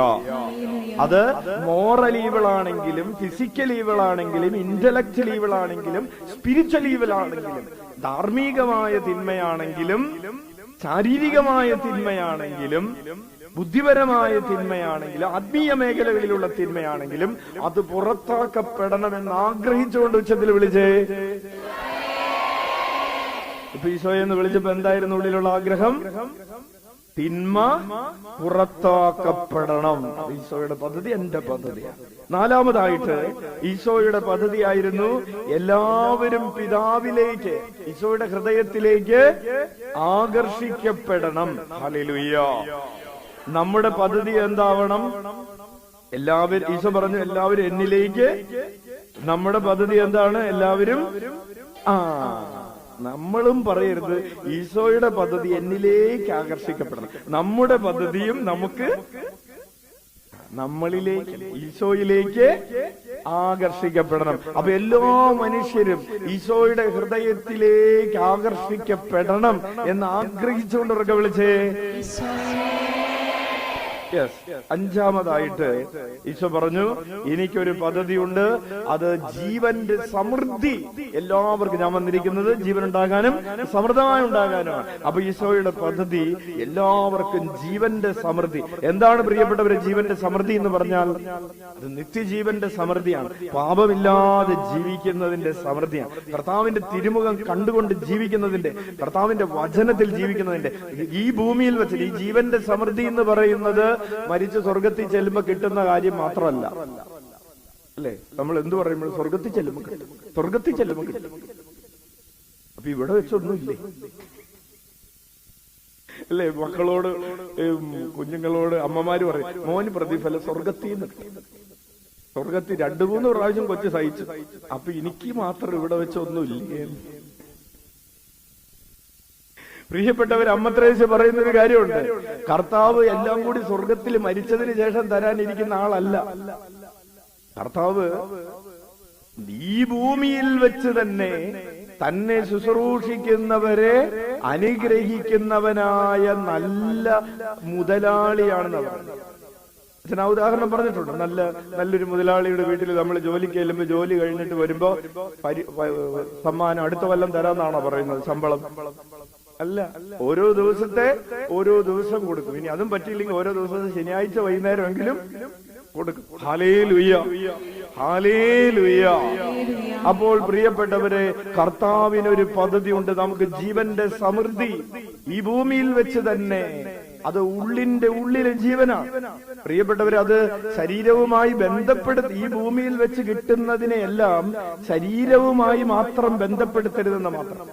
Speaker 1: അത് മോറൽ ഈവിളാണെങ്കിലും, ഫിസിക്കൽ ഈവിളാണെങ്കിലും, ഇന്റലക്ച്വൽ ഈവിളാണെങ്കിലും, സ്പിരിച്വൽ ഈവിളാണെങ്കിലും, ധാർമ്മികമായ തിന്മയാണെങ്കിലും, ശാരീരികമായ തിന്മയാണെങ്കിലും, ബുദ്ധിപരമായ തിന്മയാണെങ്കിലും, ആത്മീയ മേഖലകളിലുള്ള തിന്മയാണെങ്കിലും അത് പുറത്താക്കപ്പെടണമെന്ന് ആഗ്രഹിച്ചുകൊണ്ട് ഉച്ചത്തിൽ വിളിച്ചേ. ഇപ്പൊ ഈശോയെ എന്ന് വിളിച്ചപ്പോ എന്തായിരുന്നു ഉള്ളിലുള്ള ആഗ്രഹം? തിന്മ പുറത്താക്കപ്പെടണം. ഈശോയുടെ പദ്ധതി എന്റെ പദ്ധതിയാണ്. നാലാമതായിട്ട് ഈശോയുടെ പദ്ധതിയായിരുന്നു എല്ലാവരും പിതാവിലേക്ക്, ഈശോയുടെ ഹൃദയത്തിലേക്ക് ആകർഷിക്കപ്പെടണം. ഹല്ലേലൂയ. നമ്മുടെ പദ്ധതി എന്താവണം? എല്ലാവരും, ഈശോ പറഞ്ഞു എല്ലാവരും എന്നിലേക്ക്. നമ്മുടെ പദ്ധതി എന്താണ്? എല്ലാവരും നമ്മളും പറയരുത് ഈശോയുടെ പദ്ധതി എന്നിലേക്ക് ആകർഷിക്കപ്പെടണം. നമ്മുടെ പദ്ധതിയും നമുക്ക് നമ്മളിലേക്ക്, ഈശോയിലേക്ക് ആകർഷിക്കപ്പെടണം. അപ്പൊ എല്ലാ മനുഷ്യരും ഈശോയുടെ ഹൃദയത്തിലേക്ക് ആകർഷിക്കപ്പെടണം എന്ന് ആഗ്രഹിച്ചുകൊണ്ടൊക്കെ വിളിച്ചേ. അഞ്ചാമതായിട്ട് ഈശോ പറഞ്ഞു എനിക്കൊരു പദ്ധതിയുണ്ട്, അത് ജീവന്റെ സമൃദ്ധി. എല്ലാവർക്കും ഞാൻ വന്നിരിക്കുന്നത് ജീവൻ ഉണ്ടാകാനും സമൃദ്ധമായി ഉണ്ടാകാനുമാണ്. അപ്പൊ ഈശോയുടെ പദ്ധതി എല്ലാവർക്കും ജീവന്റെ സമൃദ്ധി. എന്താണ് പ്രിയപ്പെട്ടവരെ ജീവന്റെ സമൃദ്ധി എന്ന് പറഞ്ഞാൽ? അത് നിത്യജീവന്റെ സമൃദ്ധിയാണ്. പാപമില്ലാതെ ജീവിക്കുന്നതിന്റെ സമൃദ്ധിയാണ്. കർത്താവിന്റെ തിരുമുഖം കണ്ടുകൊണ്ട് ജീവിക്കുന്നതിന്റെ, കർത്താവിന്റെ വചനത്തിൽ ജീവിക്കുന്നതിന്റെ, ഈ ഭൂമിയിൽ വെച്ച് ഈ ജീവന്റെ സമൃദ്ധി എന്ന് പറയുന്നത് മരിച്ച് സ്വർഗത്തിൽ ചെല്ലുമ്പോ കിട്ടുന്ന കാര്യം മാത്രമല്ല, അല്ലേ? നമ്മൾ എന്ത് പറയുമ്പോൾ സ്വർഗത്തിൽ ചെല്ലുമ്പോ കിട്ടും, സ്വർഗത്തിൽ ചെല്ലുമ്പോ കിട്ടും. അപ്പൊ ഇവിടെ വെച്ചൊന്നുമില്ലേ, അല്ലേ? മക്കളോട്, കുഞ്ഞുങ്ങളോട് അമ്മമാര് പറയും മോന് പ്രതിഫലം സ്വർഗത്തിൽ നിന്ന് കിട്ടും. സ്വർഗത്തിൽ 2-3 പ്രാവശ്യം കൊച്ചു സഹിച്ചു, അപ്പൊ എനിക്ക് മാത്രം ഇവിടെ വെച്ചൊന്നുമില്ലേ? പ്രിയപ്പെട്ടവർ, അമ്മ ത്രേസ്യ പറയുന്ന ഒരു കാര്യമുണ്ട്. കർത്താവ് എല്ലാം കൂടി സ്വർഗത്തിൽ മരിച്ചതിന് ശേഷം തരാനിരിക്കുന്ന ആളല്ല. കർത്താവ് ഈ ഭൂമിയിൽ വെച്ച് തന്നെ ശുശ്രൂഷിക്കുന്നവരെ അനുഗ്രഹിക്കുന്നവനായ നല്ല മുതലാളിയാണെന്ന് പറഞ്ഞു. അച്ഛൻ ആ ഉദാഹരണം പറഞ്ഞിട്ടുണ്ട്. നല്ലൊരു മുതലാളിയുടെ വീട്ടിൽ നമ്മൾ ജോലിക്ക് ചെല്ലുമ്പോ, ജോലി കഴിഞ്ഞിട്ട് വരുമ്പോ സമ്മാനം അടുത്ത കൊല്ലം തരാന്നാണോ പറയുന്നത്? ശമ്പളം അല്ല, ഓരോ ദിവസം കൊടുക്കും. ഇനി അതും പറ്റിയില്ലെങ്കിൽ ഓരോ ദിവസവും ശനിയാഴ്ച വൈകുന്നേരമെങ്കിലും കൊടുക്കും. Hallelujah, hallelujah. അപ്പോൾ പ്രിയപ്പെട്ടവരെ, കർത്താവിനൊരു പദ്ധതിയുണ്ട്. നമുക്ക് ജീവന്റെ സമൃദ്ധി ഈ ഭൂമിയിൽ വെച്ച് തന്നെ, അത് ഉള്ളിലെ ജീവനാണ്. പ്രിയപ്പെട്ടവരെ, അത് ശരീരവുമായി ബന്ധപ്പെടുത്തി ഈ ഭൂമിയിൽ വെച്ച് കിട്ടുന്നതിനെയെല്ലാം ശരീരവുമായി മാത്രം ബന്ധപ്പെടുത്തരുതെന്ന് മാത്രം.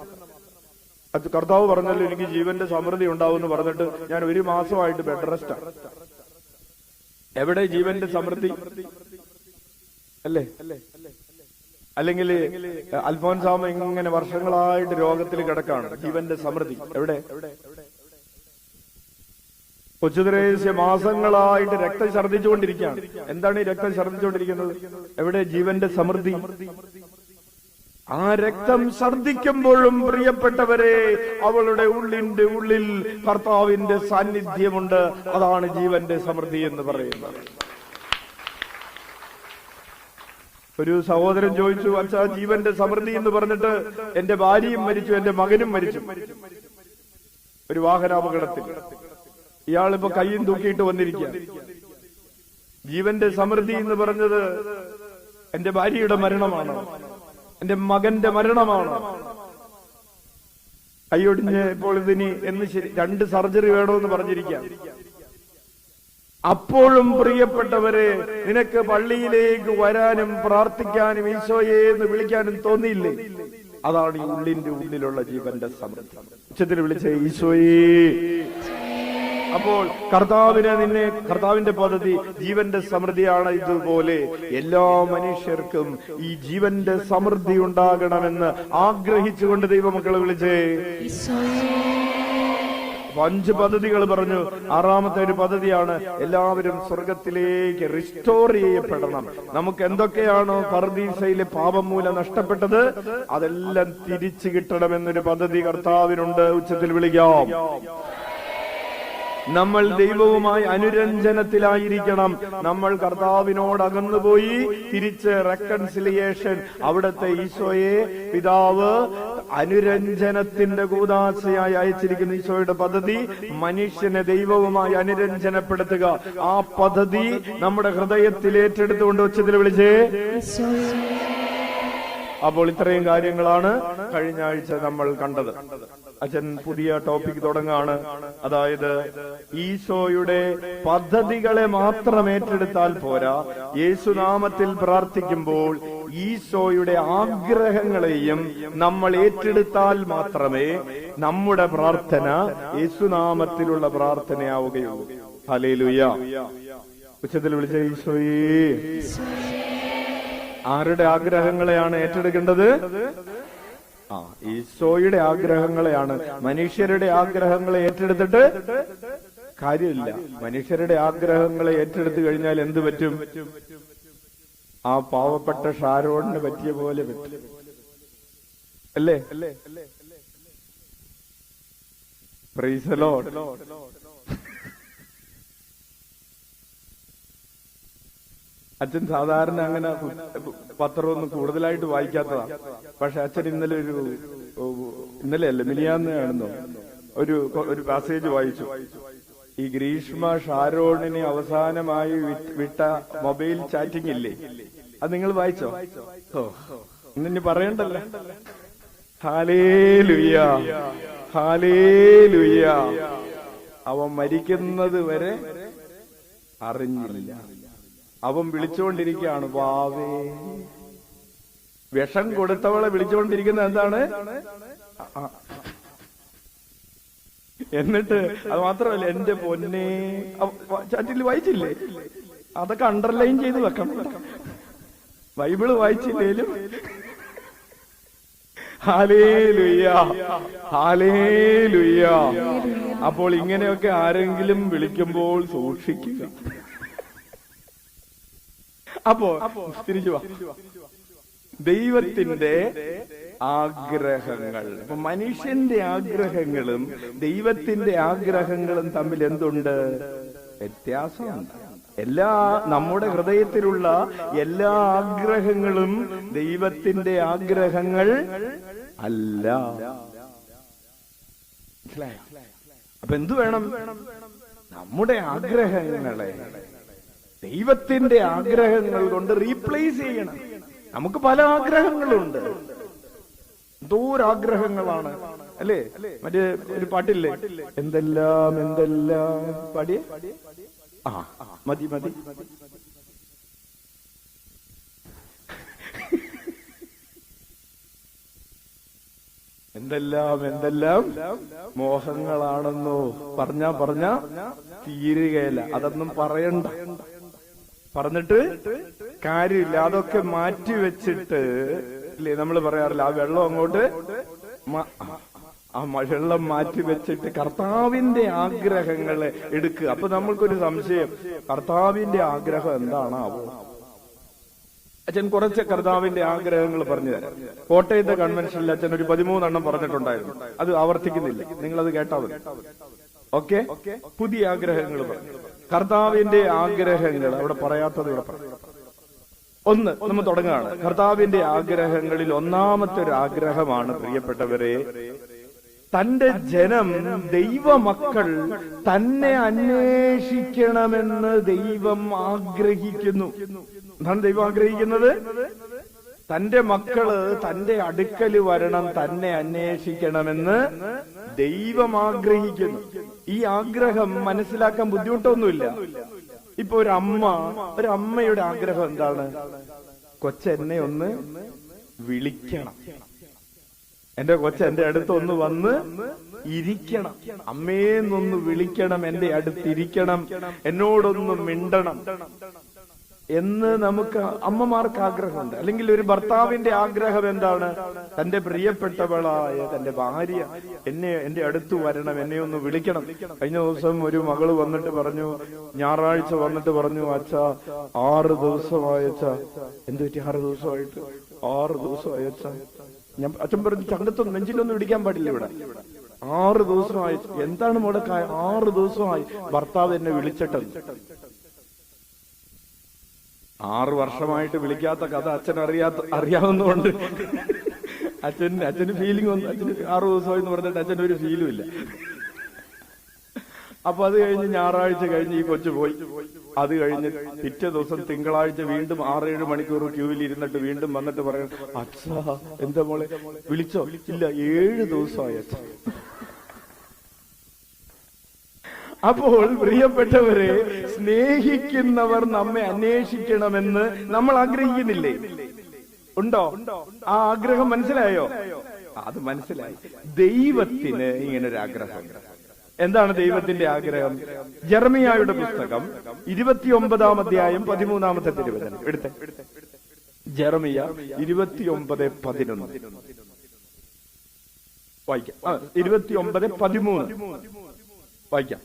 Speaker 1: അത് കർത്താവ് പറഞ്ഞല്ലോ എനിക്ക് ജീവന്റെ സമൃദ്ധി ഉണ്ടാവുമെന്ന് പറഞ്ഞിട്ട് ഞാൻ 1 മാസമായിട്ട് ബെഡ് റെസ്റ്റാണ്. എവിടെ ജീവന്റെ സമൃദ്ധി? അല്ലേ? അല്ലെങ്കിൽ അൽഫോൻസാമ ഇങ്ങനെ വർഷങ്ങളായിട്ട് രോഗത്തിൽ കിടക്കാണ്. ജീവന്റെ സമൃദ്ധി എവിടെ? കൊച്ചു ത്രേസ്യ മാസങ്ങളായിട്ട് രക്തം ഛർദ്ദിച്ചുകൊണ്ടിരിക്കുകയാണ്. എന്താണ് ഈ രക്തം ഛർദ്ദിച്ചുകൊണ്ടിരിക്കുന്നത്? എവിടെ ജീവന്റെ സമൃദ്ധി? ആ രക്തം ഛർദ്ദിക്കുമ്പോഴും പ്രിയപ്പെട്ടവരെ, അവളുടെ ഉള്ളിൽ കർത്താവിന്റെ സാന്നിധ്യമുണ്ട്. അതാണ് ജീവന്റെ സമൃദ്ധി എന്ന് പറയുന്നത്. ഒരു സഹോദരൻ ചോദിച്ചു, അച്ഛാ ജീവന്റെ സമൃദ്ധി എന്ന് പറഞ്ഞിട്ട് എന്റെ ഭാര്യയും മരിച്ചു, എന്റെ മകനും മരിച്ചു ഒരു വാഹനാപകടത്തിൽ. ഇയാളിപ്പോ കയ്യും തൂക്കിയിട്ട് വന്നിരിക്കുക. ജീവന്റെ സമൃദ്ധി എന്ന് പറഞ്ഞത് എന്റെ ഭാര്യയുടെ മരണമാണ്, എന്റെ മകന്റെ മരണമാണ്. കൈയൊടിഞ്ഞ് ഇപ്പോൾ ഇതിനി എന്ന് 2 സർജറി വേണമെന്ന് പറഞ്ഞിരിക്കാം. അപ്പോഴും പ്രിയപ്പെട്ടവരെ, നിനക്ക് പള്ളിയിലേക്ക് വരാനും പ്രാർത്ഥിക്കാനും ഈശോയെ എന്ന് വിളിക്കാനും തോന്നിയില്ലേ? അതാണ് ഈ ഉള്ളിലുള്ള ജീവന്റെ സമൃദ്ധി. ഉച്ചത്തിൽ വിളിച്ച ഈശോയെ. അപ്പോൾ കർത്താവിന്റെ പദ്ധതി ജീവന്റെ സമൃദ്ധിയാണ്. ഇതുപോലെ എല്ലാ മനുഷ്യർക്കും ഈ ജീവന്റെ സമൃദ്ധി ഉണ്ടാകണമെന്ന് ആഗ്രഹിച്ചുകൊണ്ട് ദൈവമക്കളെ വിളിച്ചേ. 5 പദ്ധതികൾ പറഞ്ഞു. 6ാമത്തെ ഒരു പദ്ധതിയാണ് എല്ലാവരും സ്വർഗത്തിലേക്ക് റിസ്റ്റോർ ചെയ്യപ്പെടണം. നമുക്ക് എന്തൊക്കെയാണോ പർദീസയിലെ പാപം മൂലം നഷ്ടപ്പെട്ടത് അതെല്ലാം തിരിച്ചു കിട്ടണമെന്നൊരു പദ്ധതി കർത്താവിനുണ്ട്. ഉച്ചത്തിൽ വിളിക്കാം. നമ്മൾ ദൈവവുമായി അനുരഞ്ജനത്തിലായിരിക്കണം. നമ്മൾ കർത്താവിനോട് അകന്നുപോയി തിരിച്ച് റെക്കൺസിലിയേഷൻ, അവിടുത്തെ ഈശോയെ പിതാവ് അനുരഞ്ജനത്തിന്റെ കൂദാശയായി അയച്ചിരിക്കുന്ന ഈശോയുടെ പദ്ധതി മനുഷ്യനെ ദൈവവുമായി അനുരഞ്ജനപ്പെടുത്തുക. ആ പദ്ധതി നമ്മുടെ ഹൃദയത്തിൽ ഏറ്റെടുത്തുകൊണ്ട് ഉച്ചത്തിൽ വിളിച്ചേ. അപ്പോൾ ഇത്രയും കാര്യങ്ങളാണ് കഴിഞ്ഞ ആഴ്ച നമ്മൾ കണ്ടത്. അച്ഛൻ പുതിയ ടോപ്പിക് തുടങ്ങാണ്. അതായത് ഈശോയുടെ പദ്ധതികളെ മാത്രം ഏറ്റെടുത്താൽ പോരാ, യേശുനാമത്തിൽ പ്രാർത്ഥിക്കുമ്പോൾ ഈശോയുടെ ആഗ്രഹങ്ങളെയും നമ്മൾ ഏറ്റെടുത്താൽ മാത്രമേ നമ്മുടെ പ്രാർത്ഥന യേശുനാമത്തിലുള്ള പ്രാർത്ഥനയാവുകയുള്ളൂ. ഹല്ലേലൂയ. ഉച്ചത്തിൽ വിളിച്ച ഈശോയേ. ആരുടെ ആഗ്രഹങ്ങളെയാണ് ഏറ്റെടുക്കേണ്ടത്? ഈശോയുടെ ആഗ്രഹങ്ങളെയാണ്. മനുഷ്യരുടെ ആഗ്രഹങ്ങളെ ഏറ്റെടുത്തിട്ട് കാര്യമില്ല. മനുഷ്യരുടെ ആഗ്രഹങ്ങളെ ഏറ്റെടുത്തു കഴിഞ്ഞാൽ എന്ത് പറ്റും? ആ പാവപ്പെട്ട ഷാരോണിന് പറ്റിയ പോലെ പറ്റും, അല്ലേ? Praise the Lord. അച്ഛൻ സാധാരണ അങ്ങനെ പത്രമൊന്നും കൂടുതലായിട്ട് വായിക്കാത്തതാ. പക്ഷെ അച്ഛൻ ഇന്നലെയല്ല മിനിയാന്നാണെന്നോ ഒരു പാസേജ് വായിച്ചു. ഈ ഗ്രീഷ്മ ഷാരോണിനെ അവസാനമായി വിട്ട മൊബൈൽ ചാറ്റിംഗ് ഇല്ലേ, അത് നിങ്ങൾ വായിച്ചോ? ഇനി പറയണ്ടല്ലോ. Hallelujah, hallelujah. അവൻ മരിക്കുന്നത് വരെ അറിഞ്ഞില്ല. അവൻ വിളിച്ചുകൊണ്ടിരിക്കുകയാണ്, വാവേ. വിഷം കൊടുത്തവളെ വിളിച്ചുകൊണ്ടിരിക്കുന്നത് എന്താണ്? എന്നിട്ട് അത് മാത്രമല്ല, എന്റെ പൊന്നെ, ചാറ്റിൽ വായിച്ചില്ലേ? അതൊക്കെ അണ്ടർലൈൻ ചെയ്ത് വെക്കണം. ബൈബിള് വായിച്ചില്ലേലും ഹല്ലേലൂയ, ഹല്ലേലൂയ. അപ്പോൾ ഇങ്ങനെയൊക്കെ ആരെങ്കിലും വിളിക്കുമ്പോൾ സൂക്ഷിക്കുക. അപ്പോ തിരിച്ചു വാ. ദൈവത്തിന്റെ ആഗ്രഹങ്ങൾ, അപ്പൊ മനുഷ്യന്റെ ആഗ്രഹങ്ങളും ദൈവത്തിന്റെ ആഗ്രഹങ്ങളും തമ്മിൽ എന്തുണ്ട്? വ്യത്യാസമുണ്ട്. നമ്മുടെ ഹൃദയത്തിലുള്ള എല്ലാ ആഗ്രഹങ്ങളും ദൈവത്തിന്റെ ആഗ്രഹങ്ങൾ അല്ല. അപ്പൊ എന്തു വേണം? നമ്മുടെ ആഗ്രഹങ്ങളെ ദൈവത്തിന്റെ ആഗ്രഹങ്ങൾ കൊണ്ട് റീപ്ലേസ് ചെയ്യണം. നമുക്ക് പല ആഗ്രഹങ്ങളുണ്ട്, എന്തോരാഗ്രഹങ്ങളാണ്, അല്ലേ? മറ്റേ ഒരു പാട്ടില്ലേ, എന്തെല്ലാം എന്തെല്ലാം പാടിയേ. മതി മതി. എന്തെല്ലാം എന്തെല്ലാം മോഹങ്ങളാണെന്നോ പറഞ്ഞ തീരുകയില്ല. അതൊന്നും പറയണ്ട, പറഞ്ഞിട്ട് കാര്യമില്ല. അതൊക്കെ മാറ്റി വെച്ചിട്ട് ഇല്ലേ നമ്മൾ പറയാറില്ല, ആ വെള്ളം അങ്ങോട്ട് വെള്ളം മാറ്റി വെച്ചിട്ട് കർത്താവിന്റെ ആഗ്രഹങ്ങളെ എടുക്കുക. അപ്പൊ നമ്മൾക്കൊരു സംശയം, കർത്താവിന്റെ ആഗ്രഹം എന്താണാവോ? അച്ഛൻ കുറച്ച് കർത്താവിന്റെ ആഗ്രഹങ്ങൾ പറഞ്ഞു തരാം. കോട്ടയത്തെ കൺവെൻഷനിൽ അച്ഛൻ ഒരു 13 എണ്ണം പറഞ്ഞിട്ടുണ്ടായിരുന്നു. അത് ആവർത്തിക്കുന്നില്ല, നിങ്ങളത് കേട്ടാ മതി. ഓക്കെ, പുതിയ ആഗ്രഹങ്ങൾ പറഞ്ഞു. കർത്താവിന്റെ ആഗ്രഹങ്ങൾ അവിടെ പറയാത്തത് ഇവിടെ പറഞ്ഞു. ഒന്ന് നമ്മൾ തുടങ്ങുകയാണ്. കർത്താവിന്റെ ആഗ്രഹങ്ങളിൽ ഒന്നാമത്തെ ഒരു ആഗ്രഹമാണ്, പ്രിയപ്പെട്ടവരെ, തന്റെ ജനം, ദൈവമക്കൾ തന്നെ അന്വേഷിക്കണമെന്ന് ദൈവം ആഗ്രഹിക്കുന്നു. എന്താണ് ദൈവം ആഗ്രഹിക്കുന്നത്? തന്റെ മക്കള് തന്റെ അടുക്കൽ വരണം, തന്നെ അന്വേഷിക്കണമെന്ന് ദൈവം ആഗ്രഹിക്കുന്നു. ഈ ആഗ്രഹം മനസ്സിലാക്കാൻ ബുദ്ധിമുട്ടൊന്നുമില്ല. ഇപ്പൊ ഒരമ്മയുടെ ആഗ്രഹം എന്താണ്? കൊച്ചെന്നെ ഒന്ന് വിളിക്കണം, എന്റെ കൊച്ചെന്റെ അടുത്തൊന്ന് വന്ന് ഇരിക്കണം, അമ്മേന്നൊന്ന് വിളിക്കണം, എന്റെ അടുത്തിരിക്കണം, എന്നോടൊന്ന് മിണ്ടണം. എന്ന് നമുക്ക് അമ്മമാർക്ക് ആഗ്രഹമുണ്ട്. അല്ലെങ്കിൽ ഒരു ഭർത്താവിന്റെ ആഗ്രഹം എന്താണ്? തന്റെ പ്രിയപ്പെട്ടവളായ തന്റെ ഭാര്യ എന്റെ അടുത്ത് വരണം, എന്നെ ഒന്ന് വിളിക്കണം. കഴിഞ്ഞ ദിവസം ഒരു മകള് വന്നിട്ട് പറഞ്ഞു, ഞായറാഴ്ച വന്നിട്ട് പറഞ്ഞു, അച്ഛാ 6 ദിവസമായി അച്ഛാ. എന്ത് പറ്റി? 6 ദിവസമായിട്ട്? 6 ദിവസമായി അച്ഛാ. അച്ഛൻ പറഞ്ഞു, ചങ്കത്തൊന്നും നെഞ്ചിലൊന്നും ഇടിക്കാൻ പാടില്ല ഇവിടെ. 6 ദിവസമായി. എന്താണ് മോളെ? 6 ദിവസമായി ഭർത്താവ് എന്നെ വിളിച്ചിട്ടത്. 6 വർഷമായിട്ട് വിളിക്കാത്ത കഥ അച്ഛൻ അറിയാവുന്നതുകൊണ്ട് അച്ഛന് ഫീലിംഗ് ഒന്നും, അച്ഛന് 6 ദിവസമായി എന്ന് പറഞ്ഞിട്ട് അച്ഛന് ഒരു ഫീലും ഇല്ല. അപ്പൊ അത് കഴിഞ്ഞ് ഞായറാഴ്ച കഴിഞ്ഞ് ഈ കൊച്ചു പോയി. അത് കഴിഞ്ഞ് പിറ്റേ ദിവസം തിങ്കളാഴ്ച വീണ്ടും 6-7 മണിക്കൂർ ക്യൂവിൽ ഇരുന്നിട്ട് വീണ്ടും വന്നിട്ട് പറയണം, അച്ഛാ എന്താ മോളെ വിളിച്ചോ? ഇല്ല, 7 ദിവസമായി അച്ഛ. അപ്പോൾ പ്രിയപ്പെട്ടവരെ, സ്നേഹിക്കുന്നവർ നമ്മെ അന്വേഷിക്കണമെന്ന് നമ്മൾ ആഗ്രഹിക്കുന്നില്ലേ? ഉണ്ടോ? ആ ആഗ്രഹം മനസ്സിലായോ? അത് മനസ്സിലായി. ദൈവത്തിന് ഇങ്ങനൊരു ആഗ്രഹം. എന്താണ് ദൈവത്തിന്റെ ആഗ്രഹം? ജെറമിയായുടെ പുസ്തകം 29-ാം അധ്യായം 13-ാമത്തെ തിരുവചനം എടുത്തേ. ജെറമിയ 29:11 വായിക്കാം. 29:13 വായിക്കാം.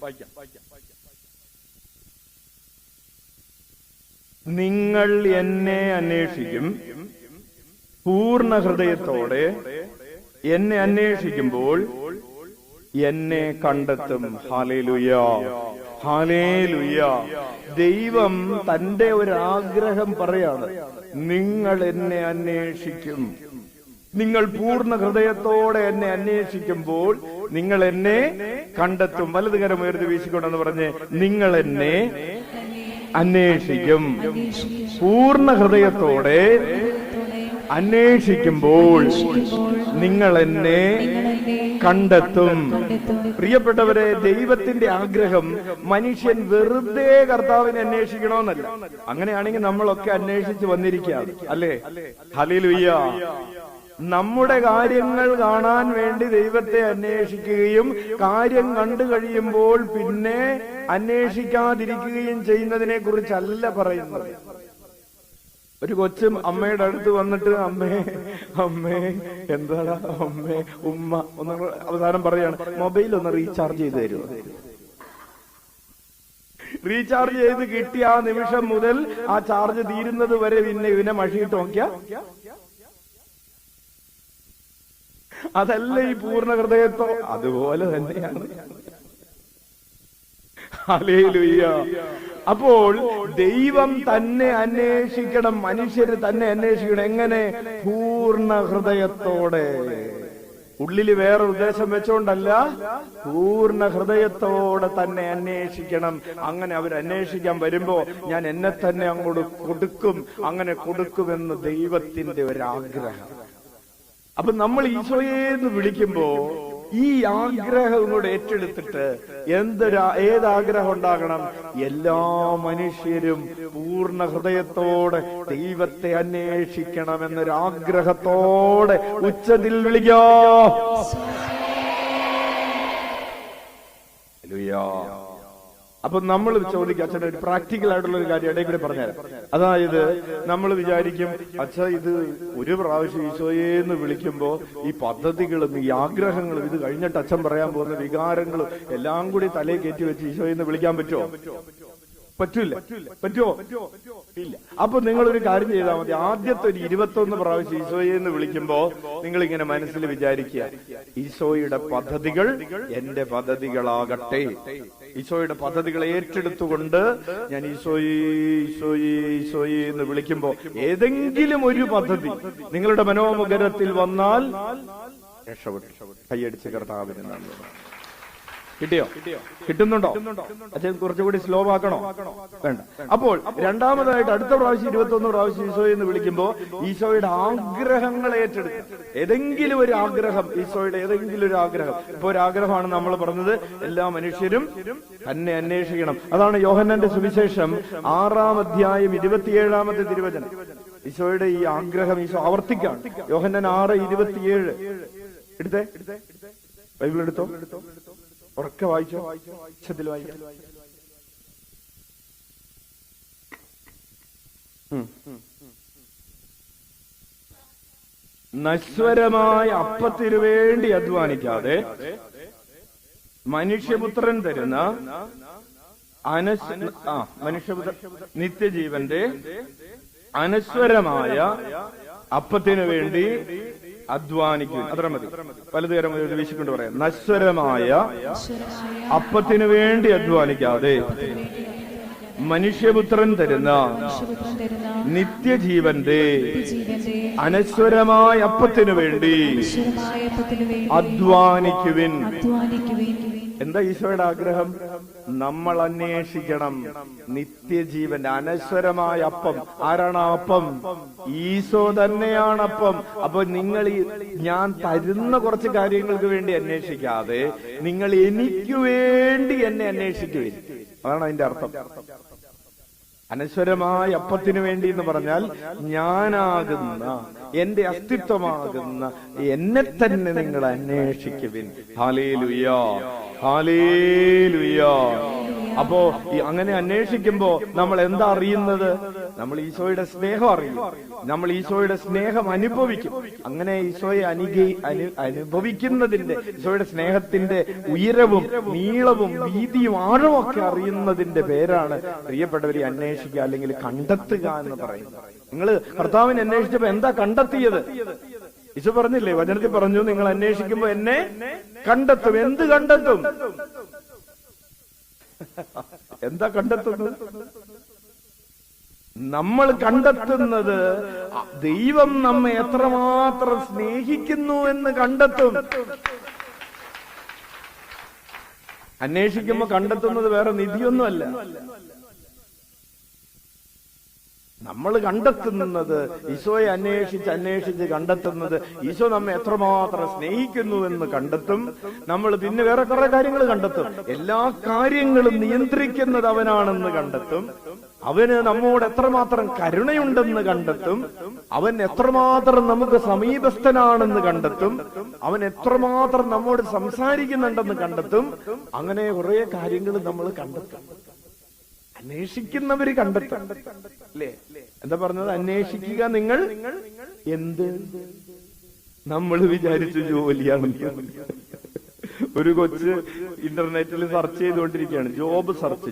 Speaker 1: നിങ്ങൾ എന്നെ അന്വേഷിക്കും, പൂർണ്ണ ഹൃദയത്തോടെ എന്നെ അന്വേഷിക്കുമ്പോൾ എന്നെ കണ്ടെത്തും. Hallelujah, hallelujah. ദൈവം തന്റെ ഒരു ആഗ്രഹം പറയാണ്, നിങ്ങൾ എന്നെ അന്വേഷിക്കും. നിങ്ങൾ പൂർണ്ണ ഹൃദയത്തോടെ എന്നെ അന്വേഷിക്കുമ്പോൾ നിങ്ങൾ എന്നെ കണ്ടെത്തും. വലതുകരം ഉയർത്തി വീശിക്കൊണ്ടെന്ന് പറഞ്ഞ്, നിങ്ങൾ എന്നെ അന്വേഷിക്കും. പൂർണ്ണ ഹൃദയത്തോടെ അന്വേഷിക്കുമ്പോൾ നിങ്ങൾ എന്നെ കണ്ടെത്തും. പ്രിയപ്പെട്ടവരെ, ദൈവത്തിന്റെ ആഗ്രഹം മനുഷ്യൻ വെറുതെ കർത്താവിനെ അന്വേഷിക്കണമെന്നല്ല. അങ്ങനെയാണെങ്കിൽ നമ്മളൊക്കെ അന്വേഷിച്ച് വന്നിരിക്കുകയാണ്, അല്ലേ? ഹല്ലേലൂയ. നമ്മുടെ കാര്യങ്ങൾ കാണാൻ വേണ്ടി ദൈവത്തെ അന്വേഷിക്കുകയും കാര്യം കണ്ടു കഴിയുമ്പോൾ പിന്നെ അന്വേഷിക്കാതിരിക്കുകയും ചെയ്യുന്നതിനെ കുറിച്ചല്ല പറയുന്നത്. ഒരു കൊച്ചും അമ്മയുടെ അടുത്ത് വന്നിട്ട്, അമ്മേ എന്താടാ അമ്മേ ഉമ്മ ഒന്ന് അവസാനം പറയാണ്, മൊബൈൽ ഒന്ന് റീചാർജ് ചെയ്ത് തരുമോ? റീചാർജ് ചെയ്ത് കിട്ടിയ ആ നിമിഷം മുതൽ ആ ചാർജ് തീരുന്നത് വരെ ഇവനെ മഷിയിട്ട് നോക്കിയാ അതല്ല ഈ പൂർണ്ണ ഹൃദയത്തോ? അതുപോലെ തന്നെയാണ്. ഹല്ലേലൂയ. അപ്പോൾ ദൈവം തന്നെ അന്വേഷിക്കണം, മനുഷ്യര് തന്നെ അന്വേഷിക്കണം. എങ്ങനെ? പൂർണ്ണ ഹൃദയത്തോടെ. ഉള്ളില് വേറെ ഉദ്ദേശം വെച്ചോണ്ടല്ല, പൂർണ്ണ ഹൃദയത്തോടെ തന്നെ അന്വേഷിക്കണം. അങ്ങനെ അവർ അന്വേഷിക്കാൻ വരുമ്പോ ഞാൻ എന്നെ തന്നെ അങ്ങോട്ട് കൊടുക്കും, അങ്ങനെ കൊടുക്കുമെന്ന് ദൈവത്തിന്റെ ഒരാഗ്രഹം. അപ്പൊ നമ്മൾ ഈശോയെന്ന് വിളിക്കുമ്പോ ഈ ആഗ്രഹം കൂടെ ഏറ്റെടുത്തിട്ട് ഏതാഗ്രഹം ഉണ്ടാകണം? എല്ലാ മനുഷ്യരും പൂർണ്ണ ഹൃദയത്തോടെ ദൈവത്തെ അന്വേഷിക്കണമെന്നൊരാഗ്രഹത്തോടെ ഉച്ചത്തിൽ വിളിക്കോ. അപ്പൊ നമ്മൾ ചോദിക്കും, അച്ഛൻ ഒരു പ്രാക്ടിക്കൽ ആയിട്ടുള്ള ഒരു കാര്യം ഇടയിൽ കൂടെ പറഞ്ഞുതരാം. അതായത് നമ്മൾ വിചാരിക്കും, അച്ഛാ ഇത് ഒരു പ്രാവശ്യം ഈശോയെന്ന് വിളിക്കുമ്പോ ഈ പദ്ധതികളും ഈ ആഗ്രഹങ്ങളും ഇത് കഴിഞ്ഞിട്ട് അച്ഛൻ പറയാൻ പോകുന്ന വികാരങ്ങളും എല്ലാം കൂടി തലയിൽ കയറ്റി വെച്ച് ഈശോയെന്ന് വിളിക്കാൻ പറ്റുമോ? പറ്റൂല. പറ്റുമോ? ഇല്ല. അപ്പൊ നിങ്ങളൊരു കാര്യം ചെയ്താൽ മതി. ആദ്യത്തെ ഒരു 21 പ്രാവശ്യം ഈശോയെന്ന് വിളിക്കുമ്പോ നിങ്ങൾ ഇങ്ങനെ മനസ്സിൽ വിചാരിക്കുക, ഈശോയുടെ പദ്ധതികൾ എന്റെ പദ്ധതികളാകട്ടെ. ഈശോയുടെ പദ്ധതികളെ ഏറ്റെടുത്തുകൊണ്ട് ഞാൻ ഈശോയെ ഈശോയെ ഈശോയെ എന്ന് വിളിക്കുമ്പോ ഏതെങ്കിലും ഒരു പദ്ധതി നിങ്ങളുടെ മനോമുഖരത്തിൽ വന്നാൽ രക്ഷപ്പെട്ടു. കൈയടിച്ച് കർത്താവിന് നന്ദി. കിട്ടിയോ? കിട്ടുന്നുണ്ടോ? അച്ഛൻ കുറച്ചുകൂടി സ്ലോ ആക്കണോ? വേണ്ട. അപ്പോൾ രണ്ടാമതായിട്ട് അടുത്ത പ്രാവശ്യം 21 പ്രാവശ്യം ഈശോയെ എന്ന് വിളിക്കുമ്പോ ഈശോയുടെ ആഗ്രഹങ്ങളെ ഏറ്റെടുക്കുക. ഏതെങ്കിലും ഒരു ആഗ്രഹം, ഈശോയുടെ ഏതെങ്കിലും ഒരു ആഗ്രഹം. ഇപ്പൊ ഒരു ആഗ്രഹമാണ് നമ്മൾ പറഞ്ഞത്, എല്ലാ മനുഷ്യരും തന്നെ അന്വേഷിക്കണം. അതാണ് യോഹന്നാന്റെ സുവിശേഷം 6-ാം അധ്യായം 27-ാമത്തെ തിരുവചനം. ഈശോയുടെ ഈ ആഗ്രഹം ഈശോ ആവർത്തിക്കാണ്. യോഹന്നാൻ 6:27 എടുത്തേ. ബൈബിൾ എടുത്തോ, ഉറക്കെ വായിച്ചോ, ഉച്ചത്തിൽ വായിക്കാം. നശ്വരമായ അപ്പത്തിനു വേണ്ടി അധ്വാനിക്കാതെ മനുഷ്യപുത്രൻ തരുന്ന മനുഷ്യപുത്ര നിത്യജീവന്റെ അനശ്വരമായ അപ്പത്തിനു വേണ്ടി അധ്വാനിക്കും. അത്ര മതി. പലതരം വീശിക്കൊണ്ട് പറയാം. നശ്വരമായ അപ്പത്തിനു വേണ്ടി അധ്വാനിക്കാതെ മനുഷ്യപുത്രൻ തരുന്ന നിത്യജീവന്റെ അനശ്വരമായ അപ്പത്തിനു വേണ്ടി അധ്വാനിക്കുവിൻ. എന്താ ഈശോയുടെ ആഗ്രഹം? നമ്മൾ അന്വേഷിക്കണം നിത്യജീവന്റെ അനശ്വരമായ അപ്പം. ആരാണ് ആ അപ്പം? ഈശോ തന്നെയാണ് അപ്പം. അപ്പൊ നിങ്ങൾ ഞാൻ തരുന്ന കുറച്ച് കാര്യങ്ങൾക്ക് വേണ്ടി അന്വേഷിക്കാതെ നിങ്ങൾ എനിക്ക് വേണ്ടി എന്നെ അന്വേഷിക്കുവിൻ. അതാണ് അതിന്റെ അർത്ഥം. അനശ്വരമായ അപ്പത്തിനു വേണ്ടി എന്ന് പറഞ്ഞാൽ ഞാനാകുന്ന, എന്റെ അസ്തിത്വമാകുന്ന എന്നെ തന്നെ നിങ്ങൾ അന്വേഷിക്കുവിൻ. Hallelujah, hallelujah. അപ്പോ അങ്ങനെ അന്വേഷിക്കുമ്പോ നമ്മൾ എന്താ അറിയുന്നത്? നമ്മൾ ഈശോയുടെ സ്നേഹം അറിയും, നമ്മൾ ഈശോയുടെ സ്നേഹം അനുഭവിക്കും. അങ്ങനെ ഈശോയെ അനുഭവിക്കുന്നതിന്റെ, ഈശോയുടെ സ്നേഹത്തിന്റെ ഉയരവും നീളവും വീതിയും ആഴവും ഒക്കെ അറിയുന്നതിന്റെ പേരാണ് പ്രിയപ്പെട്ടവരെ അന്വേഷിക്കുക അല്ലെങ്കിൽ കണ്ടെത്തുക എന്ന് പറയുന്നത്. നിങ്ങൾ കർത്താവിനെ അന്വേഷിച്ചപ്പോ എന്താ കണ്ടെത്തിയത്? ഈശോ പറഞ്ഞില്ലേ, വചനത്തിൽ പറഞ്ഞു, നിങ്ങൾ അന്വേഷിക്കുമ്പോ എന്നെ കണ്ടെത്തും. എന്ത് കണ്ടെത്തും? എന്താ കണ്ടെത്തുന്നത്? നമ്മൾ കണ്ടെത്തുന്നത് ദൈവം നമ്മെ എത്രമാത്രം സ്നേഹിക്കുന്നു എന്ന് കണ്ടെത്തും. അന്വേഷിക്കുമ്പോ കണ്ടെത്തുന്നത് വേറെ നിധിയൊന്നുമല്ല. നമ്മൾ കണ്ടെത്തുന്നത്, ഈശോയെ അന്വേഷിച്ച് കണ്ടെത്തുന്നത് ഈശോ നമ്മെ എത്രമാത്രം സ്നേഹിക്കുന്നു എന്ന് കണ്ടെത്തും. നമ്മൾ പിന്നെ വേറെ കുറെ കാര്യങ്ങൾ കണ്ടെത്തും. എല്ലാ കാര്യങ്ങളും നിയന്ത്രിക്കുന്നത് അവനാണെന്ന് കണ്ടെത്തും. അവന് നമ്മോട് എത്രമാത്രം കരുണയുണ്ടെന്ന് കണ്ടെത്തും. അവൻ എത്രമാത്രം നമുക്ക് സമീപസ്ഥനാണെന്ന് കണ്ടെത്തും. അവൻ എത്രമാത്രം നമ്മോട് സംസാരിക്കുന്നുണ്ടെന്ന് കണ്ടെത്തും. അങ്ങനെ കുറെ കാര്യങ്ങൾ നമ്മൾ കണ്ടെത്തും. അന്വേഷിക്കുന്നവര് കണ്ടെത്തും അല്ലേ? എന്താ പറഞ്ഞത്? അന്വേഷിക്കുക നിങ്ങൾ. എന്ത്? നമ്മൾ വിചാരിച്ചു ജോലിയാണെന്ന്. ഒരു കൊച്ച് ഇന്റർനെറ്റിൽ സെർച്ച് ചെയ്തുകൊണ്ടിരിക്കുകയാണ്, ജോബ് സെർച്ച്.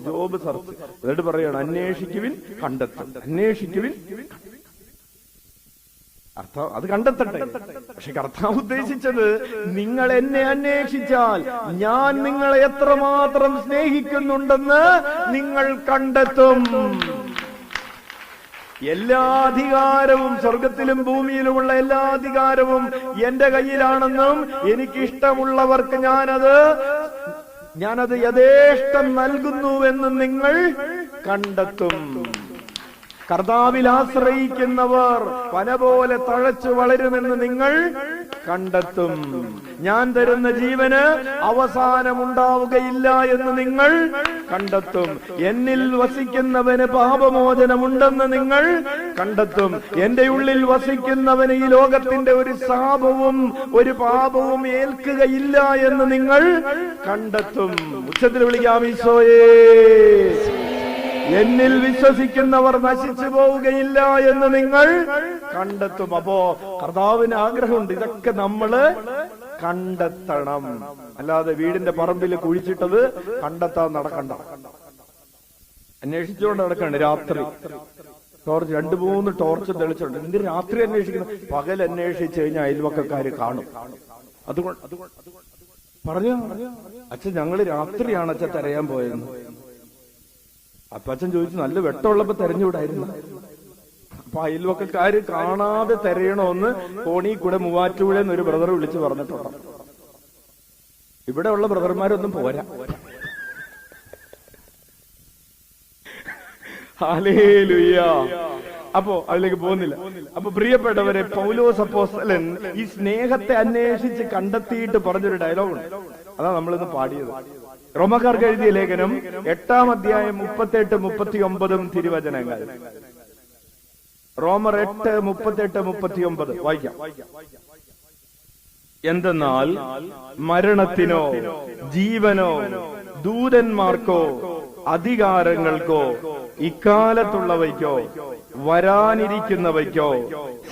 Speaker 1: എന്നിട്ട് പറയാണ് അന്വേഷിക്കുവിൻ കണ്ടെത്തും, അന്വേഷിക്കുവിൻ. അർത്ഥം അത് കണ്ടെത്തട്ടെ. പക്ഷെ കർത്താവ് ഉദ്ദേശിച്ചത് നിങ്ങൾ എന്നെ അന്വേഷിച്ചാൽ ഞാൻ നിങ്ങളെ എത്രമാത്രം സ്നേഹിക്കുന്നുണ്ടെന്ന് നിങ്ങൾ കണ്ടെത്തും. എല്ലാ അധികാരവും, സ്വർഗത്തിലും ഭൂമിയിലുമുള്ള എല്ലാ അധികാരവും എന്റെ കയ്യിലാണെന്നും എനിക്കിഷ്ടമുള്ളവർക്ക് ഞാനത് യഥേഷ്ടം നൽകുന്നുവെന്നും നിങ്ങൾ കണ്ടെത്തും. കർത്താവിൽ ആശ്രയിക്കുന്നവർ പന പോലെ തഴച്ചു വളരുമെന്ന് നിങ്ങൾ കണ്ടെത്തും. ഞാൻ തരുന്ന ജീവന് അവസാനമുണ്ടാവുകയില്ല എന്ന് നിങ്ങൾ കണ്ടെത്തും. എന്നിൽ വസിക്കുന്നവന് പാപമോചനമുണ്ടെന്ന് നിങ്ങൾ കണ്ടെത്തും. എന്റെ ഉള്ളിൽ വസിക്കുന്നവന് ഈ ലോകത്തിന്റെ ഒരു ശാപവും ഒരു പാപവും ഏൽക്കുകയില്ല എന്ന് നിങ്ങൾ കണ്ടെത്തും. ഉച്ചത്തിൽ വിളിക്കാം, ഈശോയേ, എന്നിൽ വിശ്വസിക്കുന്നവർ നശിച്ചു പോവുകയില്ല എന്ന് നിങ്ങൾ കണ്ടെത്തും. അപ്പോ കർത്താവിന് ആഗ്രഹമുണ്ട് ഇതൊക്കെ നമ്മള് കണ്ടെത്തണം. അല്ലാതെ വീടിന്റെ പറമ്പിൽ കുഴിച്ചിട്ടത് കണ്ടെത്താൻ നടക്കണ്ട. അന്വേഷിച്ചുകൊണ്ട് നടക്കണ്ട. രാത്രി ടോർച്ച് 2-3 ടോർച്ച് തെളിച്ചുണ്ട്. എന്ത് രാത്രി അന്വേഷിക്കണം? പകൽ അന്വേഷിച്ചു കഴിഞ്ഞാൽ അയൽവക്കക്കാര് കാണും. അതുകൊണ്ട് പറഞ്ഞു, അച്ഛൻ ഞങ്ങള് രാത്രിയാണ് അച്ഛൻ തിരയാൻ പോയെന്ന്. അപ്പൊ അച്ഛൻ ചോദിച്ചു, നല്ല വെട്ടമുള്ളപ്പോ തെരഞ്ഞുകൂടായിരുന്നു? അപ്പൊ അയൽവക്കക്കാര് കാണാതെ തെരയണമെന്ന് കോണി കൂടെ മൂവാറ്റുപുഴന്ന് ഒരു ബ്രദർ വിളിച്ചു പറഞ്ഞിട്ടുണ്ട്. ഇവിടെ ഉള്ള ബ്രദർമാരൊന്നും പോരാ. ഹല്ലേലൂയ. അപ്പോ അതിലേക്ക് പോകുന്നില്ല. അപ്പൊ പ്രിയപ്പെട്ടവരെ, പൗലോസ് അപ്പോസ്തലൻ ഈ സ്നേഹത്തെ അന്വേഷിച്ച് കണ്ടെത്തിയിട്ട് പറഞ്ഞൊരു ഡയലോഗുണ്ട്. അതാ നമ്മളിന്ന് പാടിയത്. റോമക്കാർക്ക് എഴുതിയ ലേഖനം 8-ാം അധ്യായം 38-39 തിരുവചനങ്ങൾ. റോമർ 8:38-39 വായിക്കാം. എന്തെന്നാൽ മരണത്തിനോ ജീവനോ ദൂതന്മാർക്കോ അധികാരങ്ങൾക്കോ ഇക്കാലത്തുള്ളവയ്ക്കോ വരാനിരിക്കുന്നവയ്ക്കോ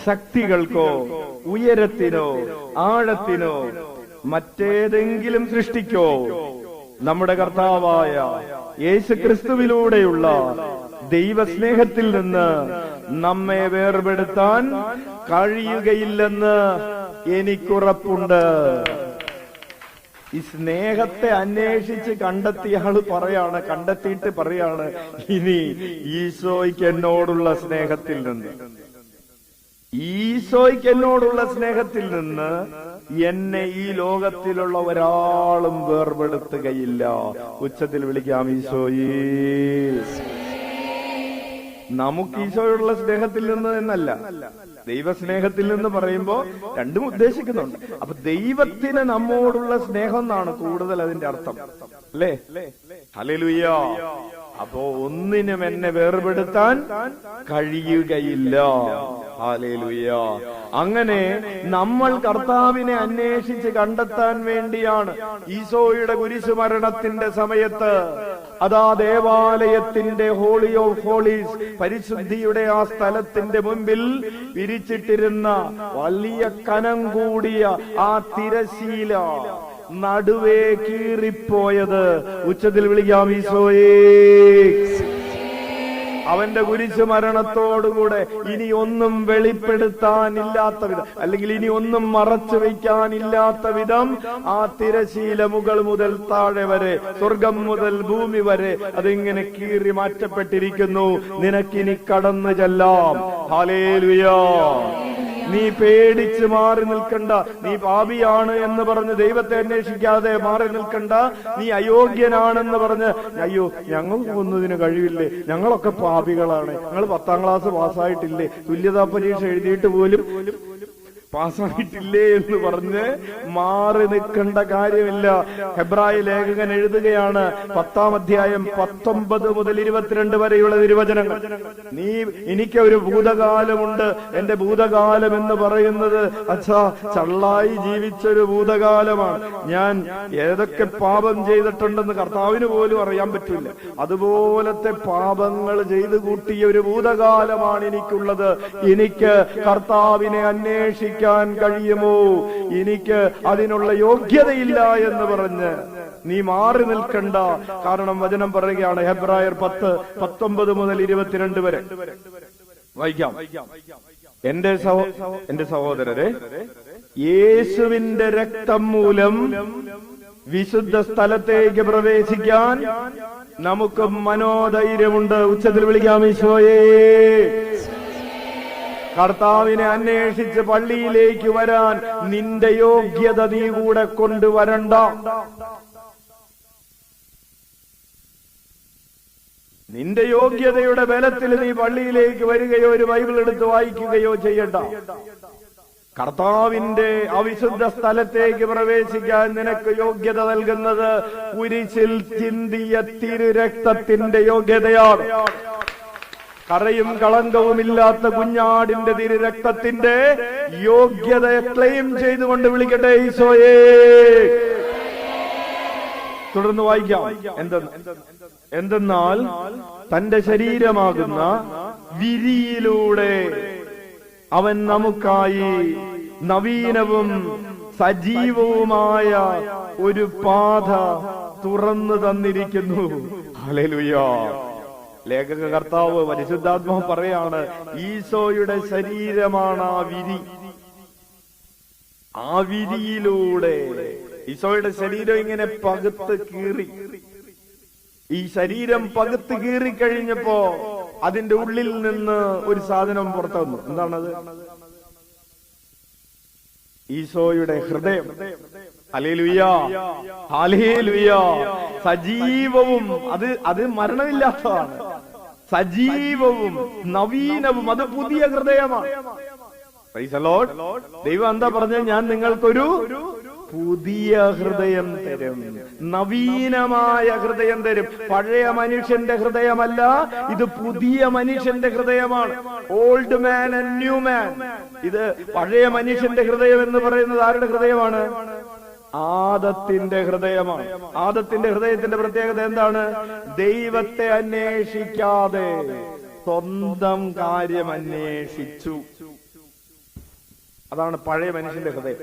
Speaker 1: ശക്തികൾക്കോ ഉയരത്തിനോ ആഴത്തിനോ മറ്റേതെങ്കിലും സൃഷ്ടിക്കോ നമ്മുടെ കർത്താവായ യേശുക്രിസ്തുവിലൂടെയുള്ള ദൈവസ്നേഹത്തിൽ നിന്ന് നമ്മെ വേർപെടുത്താൻ കഴിയുകയില്ലെന്ന് എനിക്കുറപ്പുണ്ട്. ഈ സ്നേഹത്തെ അന്വേഷിച്ച് കണ്ടെത്തിയ ആള് കണ്ടെത്തിയിട്ട് പറയാണ്, ഇനി ഈശോയ്ക്ക് എന്നോടുള്ള സ്നേഹത്തിൽ നിന്ന് എന്നെ ഈ ലോകത്തിലുള്ള ഒരാളും വേർപെടുത്തുകയില്ല. ഉച്ചത്തിൽ വിളിക്കാം, ഈശോയേ. നമുക്ക് ഈശോയോടുള്ള സ്നേഹത്തിൽ നിന്ന് എന്നല്ല, ദൈവസ്നേഹത്തിൽ നിന്ന് പറയുമ്പോ രണ്ടും ഉദ്ദേശിക്കുന്നുണ്ട്. അപ്പൊ ദൈവത്തിന് നമ്മോടുള്ള സ്നേഹം എന്നാണ് കൂടുതൽ അതിന്റെ അർത്ഥം, അല്ലേ? ഹല്ലേലൂയ. അപ്പോ ഒന്നിനും എന്നെ വേർപെടുത്താൻ കഴിയുകയില്ല. ഹല്ലേലൂയ. അങ്ങനെ നമ്മൾ കർത്താവിനെ അന്വേഷിച്ച് കണ്ടെത്താൻ വേണ്ടിയാണ് ഈശോയുടെ കുരിശുമരണത്തിന്റെ സമയത്ത് അതാ ദേവാലയത്തിന്റെ ഹോളി ഓഫ് ഹോളീസ്, പരിശുദ്ധിയുടെ ആ സ്ഥലത്തിന്റെ മുൻപിൽ വിരിച്ചിട്ടിരുന്ന വലിയ കനം കൂടിയ ആ തിരശീല നടുവേ കീറിപ്പോയത്. ഉച്ചത്തിൽ വിളിക്കാം, ഈശോയേ. അവന്റെ കുരിശു മരണത്തോടുകൂടെ ഇനി ഒന്നും വെളിപ്പെടുത്താനില്ലാത്ത വിധം, അല്ലെങ്കിൽ ഇനി ഒന്നും മറച്ചു വയ്ക്കാനില്ലാത്ത വിധം ആ തിരശീല മുകൾ മുതൽ താഴെ വരെ, സ്വർഗം മുതൽ ഭൂമി വരെ അതിങ്ങനെ കീറി മാറ്റപ്പെട്ടിരിക്കുന്നു. നിനക്കിനി കടന്നു ചെല്ലാം. ഹല്ലേലൂയ. നീ പേടിച്ച് മാറി നിൽക്കണ്ട. നീ പാപിയാണ് എന്ന് പറഞ്ഞ് ദൈവത്തെ അന്വേഷിക്കാതെ മാറി നിൽക്കണ്ട. നീ അയോഗ്യനാണെന്ന് പറഞ്ഞ് അയ്യോ ഞങ്ങൾക്കൊന്നും ഇതിന് കഴിവില്ലേ, ഞങ്ങളൊക്കെ പാപികളാണ്, ഞങ്ങൾ 10ാം ക്ലാസ് പാസ്സായിട്ടില്ലേ, തുല്യതാ പരീക്ഷ എഴുതിയിട്ട് പോലും പാസ്സായിട്ടില്ലേ എന്ന് പറഞ്ഞ് മാറി നിൽക്കേണ്ട കാര്യമില്ല. ഹെബ്രായ ലേഖകൻ എഴുതുകയാണ്, 10ാം അധ്യായം 19 മുതൽ 22 വരെയുള്ള തിരുവചനങ്ങൾ. എനിക്ക് ഒരു ഭൂതകാലമുണ്ട്. എന്റെ ഭൂതകാലം എന്ന് പറയുന്നത് ചള്ളായി ജീവിച്ചൊരു ഭൂതകാലമാണ്. ഞാൻ ഏതൊക്കെ പാപം ചെയ്തിട്ടുണ്ടെന്ന് കർത്താവിന് പോലും അറിയാൻ പറ്റില്ല. അതുപോലത്തെ പാപങ്ങൾ ചെയ്തു കൂട്ടിയ ഒരു ഭൂതകാലമാണ് എനിക്കുള്ളത്. എനിക്ക് കർത്താവിനെ അന്വേഷിക്കാൻ കഴിയുമോ? എനിക്ക് അതിനുള്ള യോഗ്യതയില്ല എന്ന് പറഞ്ഞ് നീ മാറി നിൽക്കണ്ട. കാരണം വചനം പറയുകയാണ്, ഹെബ്രായർ 10:19 മുതൽ 22 വരെ വായിക്കാം. എന്റെ സഹോദരരെ, യേശുവിന്റെ രക്തം മൂലം വിശുദ്ധ സ്ഥലത്തേക്ക് പ്രവേശിക്കാൻ നമുക്ക് മനോധൈര്യമുണ്ട്. ഉച്ചത്തിൽ വിളിക്കാം, ഈശോയേ. കർത്താവിനെ അന്വേഷിച്ച് പള്ളിയിലേക്ക് വരാൻ നിന്റെ യോഗ്യത നീ കൂടെ കൊണ്ടുവരണ്ട. നിന്റെ യോഗ്യതയുടെ ബലത്തിൽ നീ പള്ളിയിലേക്ക് വരികയോ ഒരു ബൈബിൾ എടുത്ത് വായിക്കുകയോ ചെയ്യണ്ട. കർത്താവിന്റെ അവിശുദ്ധ സ്ഥലത്തേക്ക് പ്രവേശിക്കാൻ നിനക്ക് യോഗ്യത നൽകുന്നത് കുരിശിൽ ചിന്തിയ തിരുരക്തത്തിന്റെ യോഗ്യതയാണ്. കറയും കളങ്കവുമില്ലാത്ത കുഞ്ഞാടിന്റെ തിരുരക്തത്തിന്റെ യോഗ്യത ക്ലെയിം ചെയ്തുകൊണ്ട് വിളിക്കട്ടെ, ഈശോയേ. തുടർന്ന് വായിക്കാം. എന്തെന്നാൽ തന്റെ ശരീരമാകുന്ന വിരിയിലൂടെ അവൻ നമുക്കായി നവീനവും സജീവവുമായ ഒരു പാത തുറന്നു തന്നിരിക്കുന്നു. ഹല്ലേലൂയ. ലേഖക കർത്താവ് പരിശുദ്ധാത്മാവ് പറയാണ്, ഈശോയുടെ ശരീരമാണ് ആ വിരി. ആ വിരിയിലൂടെ ഈശോയുടെ ശരീരം ഇങ്ങനെ പകുത്ത് കീറി. ഈ ശരീരം പകുത്ത് കീറിക്കഴിഞ്ഞപ്പോ അതിന്റെ ഉള്ളിൽ നിന്ന് ഒരു സാധനം പുറത്തു വന്നു. എന്താണത്? ഈശോയുടെ ഹൃദയം. Hallelujah, hallelujah. സജീവവും, അത് മരണമില്ലാത്തതാണ്. സജീവവും നവീനവും, അത് പുതിയ ഹൃദയമാണ്. Praise the Lord. ദൈവം എന്താ പറഞ്ഞത്? ഞാൻ നിങ്ങൾക്കൊരു പുതിയ ഹൃദയം തരും, നവീനമായ ഹൃദയം തരും. പഴയ മനുഷ്യന്റെ ഹൃദയമല്ല, ഇത് പുതിയ മനുഷ്യന്റെ ഹൃദയമാണ്. ഓൾഡ് മാൻ ആൻഡ് ന്യൂ മാൻ. ഇത് പഴയ മനുഷ്യന്റെ ഹൃദയം എന്ന് പറയുന്നത് ആരുടെ ഹൃദയമാണ്? ആദത്തിന്റെ ഹൃദയമാണ്. ആദത്തിന്റെ ഹൃദയത്തിന്റെ പ്രത്യേകത എന്താണ്? ദൈവത്തെ അന്വേഷിക്കാതെ, സ്വന്തം കാര്യം അന്വേഷിച്ചു. അതാണ് പഴയ മനുഷ്യന്റെ ഹൃദയം.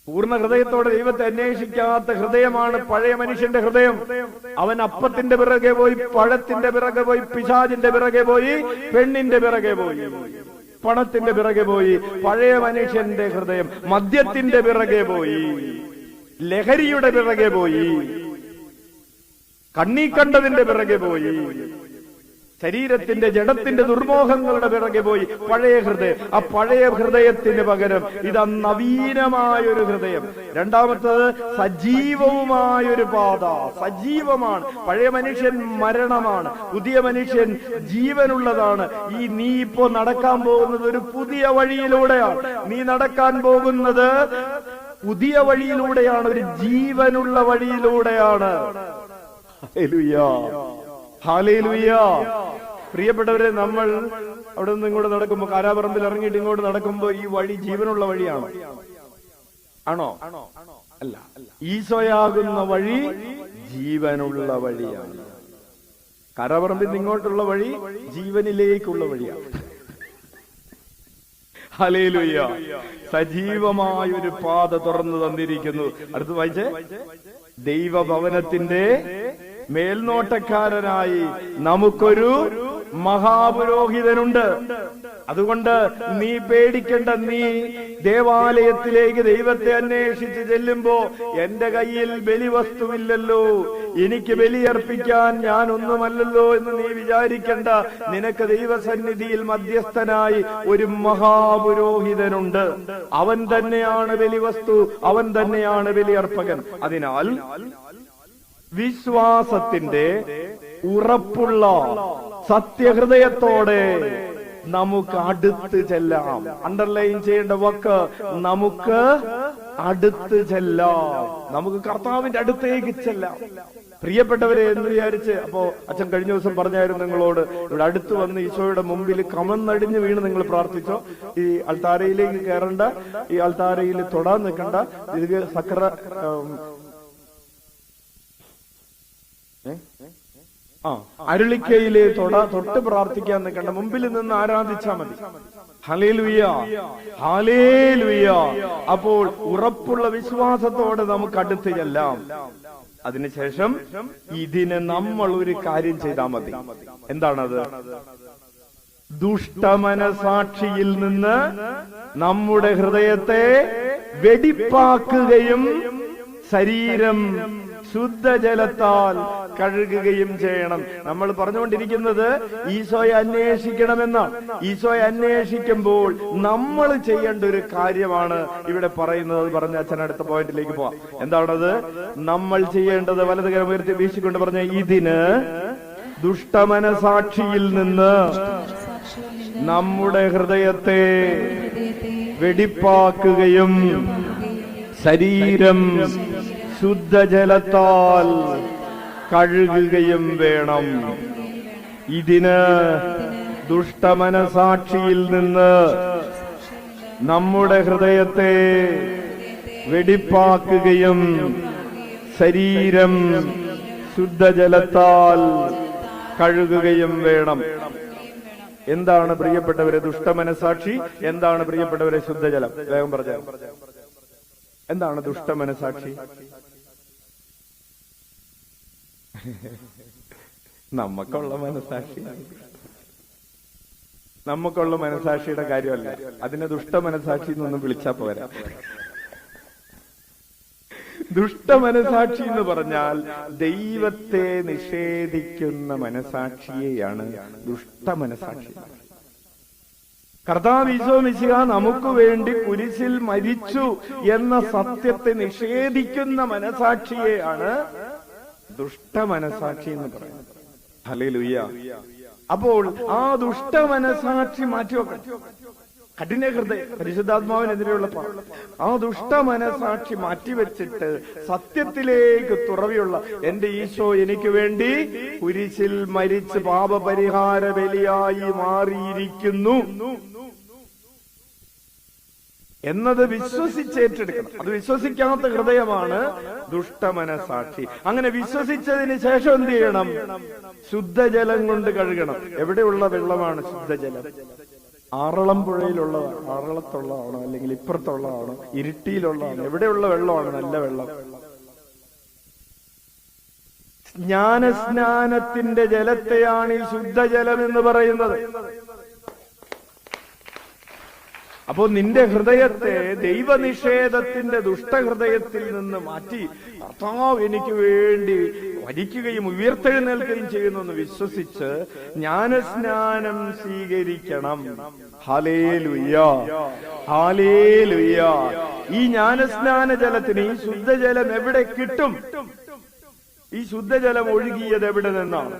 Speaker 1: പൂർണ്ണ ഹൃദയത്തോടെ ദൈവത്തെ അന്വേഷിക്കാത്ത ഹൃദയമാണ് പഴയ മനുഷ്യന്റെ ഹൃദയം. അവൻ അപ്പത്തിന്റെ പിറകെ പോയി, പഴത്തിന്റെ പിറകെ പോയി, പിശാചിന്റെ പിറകെ പോയി, പെണ്ണിന്റെ പിറകെ പോയി, പണത്തിന്റെ പിറകെ പോയി. പഴയ മനുഷ്യന്റെ ഹൃദയം മദ്യത്തിന്റെ പിറകെ പോയി, ലഹരിയുടെ പിറകെ പോയി, കണ്ണീ കണ്ടതിന്റെ പിറകെ പോയി, ശരീരത്തിന്റെ ജഡത്തിന്റെ ദുർമോഹങ്ങളുടെ പിറകെ പോയി. പഴയ ഹൃദയം. ആ പഴയ ഹൃദയത്തിന് പകരം ഇതാ നവീനമായൊരു ഹൃദയം. രണ്ടാമത്തത് സജീവവുമായൊരു പാത. സജീവമാണ്. പഴയ മനുഷ്യൻ മരണമാണ്, പുതിയ മനുഷ്യൻ ജീവനുള്ളതാണ്. നീ ഇപ്പോ നടക്കാൻ പോകുന്നത് ഒരു പുതിയ വഴിയിലൂടെയാണ്. നീ നടക്കാൻ പോകുന്നത് പുതിയ വഴിയിലൂടെയാണ്, ഒരു ജീവനുള്ള വഴിയിലൂടെയാണ്. Hallelujah, hallelujah. പ്രിയപ്പെട്ടവരെ, നമ്മൾ അവിടെ നിന്ന് ഇങ്ങോട്ട് നടക്കുമ്പോ, കാരാപറമ്പിൽ ഇറങ്ങിയിട്ട് ഇങ്ങോട്ട് നടക്കുമ്പോ ഈ വഴി ജീവനുള്ള വഴിയാണോ? ആണോ? അല്ല. ഈശോയാകുന്ന വഴി ജീവനുള്ള വഴിയാണ്. കാരാപറമ്പിൽ നിന്ന് ഇങ്ങോട്ടുള്ള വഴി ജീവനിലേക്കുള്ള വഴിയാണ്. ഹല്ലേലൂയ. സജീവമായൊരു പാത തുറന്നു തന്നിരിക്കുന്നു. അടുത്ത് വായിച്ചേ. ദൈവഭവനത്തിന്റെ മേൽനോട്ടക്കാരനായി നമുക്കൊരു മഹാപുരോഹിതനുണ്ട്. അതുകൊണ്ട് നീ പേടിക്കേണ്ട. നീ ദേവാലയത്തിലേക്ക് ദൈവത്തെ അന്വേഷിച്ച് ചെല്ലുമ്പോ എന്റെ കയ്യിൽ ബലിവസ്തുവില്ലല്ലോ, എനിക്ക് ബലിയർപ്പിക്കാൻ ഞാൻ ഒന്നുമല്ലല്ലോ എന്ന് നീ വിചാരിക്കണ്ട. നിനക്ക് ദൈവസന്നിധിയിൽ മധ്യസ്ഥനായി ഒരു മഹാപുരോഹിതനുണ്ട്. അവൻ തന്നെയാണ് ബലിവസ്തു, അവൻ തന്നെയാണ് ബലിയർപ്പകൻ. അതിനാൽ വിശ്വാസത്തിന്റെ ഉറപ്പുള്ള സത്യഹൃദയത്തോടെ നമുക്ക് അടുത്ത് ചെല്ലാം. അണ്ടർലൈൻ ചെയ്യേണ്ട വാക്ക്, നമുക്ക് അടുത്ത് ചെല്ലാം. നമുക്ക് കർത്താവിന്റെ അടുത്തേക്ക് ചെല്ലാം. പ്രിയപ്പെട്ടവരെ, എന്ന് വിചാരിച്ച് അപ്പോ അച്ഛൻ കഴിഞ്ഞ ദിവസം പറഞ്ഞായിരുന്നു നിങ്ങളോട്, ഇവിടെ അടുത്ത് വന്ന് ഈശോയുടെ മുമ്പിൽ കമന്നടിഞ്ഞ് വീണ് നിങ്ങൾ പ്രാർത്ഥിച്ചോ. ഈ അൾത്താരയിലേക്ക് കയറണ്ട, ഈ അൾത്താരയിൽ തൊടാൻ നിൽക്കണ്ട, ഇത് അരുളിക്കയിലെ തൊട്ട് പ്രാർത്ഥിക്കാൻ നിൽക്കണ്ട, മുമ്പിൽ നിന്ന് ആരാധിച്ചാ മതി. Hallelujah, hallelujah. അപ്പോൾ ഉറപ്പുള്ള വിശ്വാസത്തോടെ നമുക്ക് അടുത്ത് ചെല്ലാം. അതിനുശേഷം ഇതിന് നമ്മൾ ഒരു കാര്യം ചെയ്താൽ മതി. എന്താണത്? ദുഷ്ടമനസാക്ഷിയിൽ നിന്ന് നമ്മുടെ ഹൃദയത്തെ വെടിപ്പാക്കുകയും ശരീരം ശുദ്ധജലത്താൽ കഴുകുകയും ചെയ്യണം. നമ്മൾ പറഞ്ഞുകൊണ്ടിരിക്കുന്നത് ഈശോയെ അന്വേഷിക്കണമെന്നാണ്. ഈശോയെ അന്വേഷിക്കുമ്പോൾ നമ്മൾ ചെയ്യേണ്ട ഒരു കാര്യമാണ് ഇവിടെ പറയുന്നത്. പറഞ്ഞ അച്ഛൻ അടുത്ത പോയിന്റിലേക്ക് പോവാം. എന്താണത്? നമ്മൾ ചെയ്യേണ്ടത് വലതുകരം ഉയർത്തി വീശിക്കൊണ്ട് പറഞ്ഞ, ഇതിന് ദുഷ്ടമനസാക്ഷിയിൽ നിന്ന് നമ്മുടെ ഹൃദയത്തെ വെടിപ്പാക്കുകയും ശരീരം ശുദ്ധജലത്താൽ കഴുകുകയും വേണം. ഇതിന് ദുഷ്ടമനസാക്ഷിയിൽ നിന്ന് നമ്മുടെ ഹൃദയത്തെ വെടിപ്പാക്കുകയും ശരീരം ശുദ്ധജലത്താൽ കഴുകുകയും വേണം. എന്താണ് പ്രിയപ്പെട്ടവരെ ദുഷ്ടമനസാക്ഷി? എന്താണ് പ്രിയപ്പെട്ടവരെ ശുദ്ധജലം? വേഗം പറഞ്ഞ എന്താണ് ദുഷ്ടമനസാക്ഷി? നമുക്കുള്ള മനസാക്ഷി, നമുക്കുള്ള മനസാക്ഷിയുടെ കാര്യമല്ല. അതിനെ ദുഷ്ടമനസാക്ഷി എന്നൊന്നും വിളിച്ചാ പോരാ. ദുഷ്ടമനസാക്ഷി എന്ന് പറഞ്ഞാൽ ദൈവത്തെ നിഷേധിക്കുന്ന മനസാക്ഷിയെയാണ് ദുഷ്ടമനസാക്ഷി. കർത്താവ് ഈശോ മിശിഹ നമുക്ക് വേണ്ടി കുരിശിൽ മരിച്ചു എന്ന സത്യത്തെ നിഷേധിക്കുന്ന മനസാക്ഷിയെയാണ് ദുഷ്ടമനസാക്ഷി എന്ന് പറയുന്നത്. ഹല്ലേലൂയ. അപ്പോൾ ആ ദുഷ്ടമനസാക്ഷി മാറ്റിവെക്കണം. കഠിന ഹൃദയം, പരിശുദ്ധാത്മാവിനെതിരെയുള്ള ആ ദുഷ്ടമനസാക്ഷി മാറ്റിവെച്ചിട്ട് സത്യത്തിലേക്ക് തുറവിയുള്ള എന്റെ ഈശോ എനിക്ക് വേണ്ടി കുരിശിൽ മരിച്ച് പാപപരിഹാര ബലിയായി മാറിയിരിക്കുന്നു. എന്നത് വിശ്വസിച്ചേറ്റെടുക്കണം. അത് വിശ്വസിക്കാത്ത ഹൃദയമാണ് ദുഷ്ടമനസാക്ഷി. അങ്ങനെ വിശ്വസിച്ചതിന് ശേഷം എന്ത് ചെയ്യണം? ശുദ്ധജലം കൊണ്ട് കഴുകണം. എവിടെയുള്ള വെള്ളമാണ് ശുദ്ധജലം? ആറളം പുഴയിലുള്ളതാണ്, ആറളത്തുള്ളതാണോ അല്ലെങ്കിൽ ഇപ്പുറത്തുള്ളതാണോ, ഇരിട്ടിയിലുള്ളതാണോ? എവിടെയുള്ള വെള്ളമാണ് നല്ല വെള്ളം? ജ്ഞാനസ്നാനത്തിന്റെ ജലത്തെയാണ് ഈ ശുദ്ധജലം എന്ന് പറയുന്നത്. അപ്പോ നിന്റെ ഹൃദയത്തെ ദൈവനിഷേധത്തിന്റെ ദുഷ്ടഹൃദയത്തിൽ നിന്ന് മാറ്റി കർത്താവ് എനിക്ക് വേണ്ടി മരിക്കുകയും ഉയർത്തെഴുന്നേൽക്കുകയും ചെയ്യുന്നു വിശ്വസിച്ച് ജ്ഞാനസ്നാനം സ്വീകരിക്കണം. Hallelujah, hallelujah. ഈ ജ്ഞാനസ്നാന ജലത്തിന്, ഈ ശുദ്ധജലം എവിടെ കിട്ടും? ഈ ശുദ്ധജലം ഒഴുകിയത് എവിടെ നിന്നാണ്?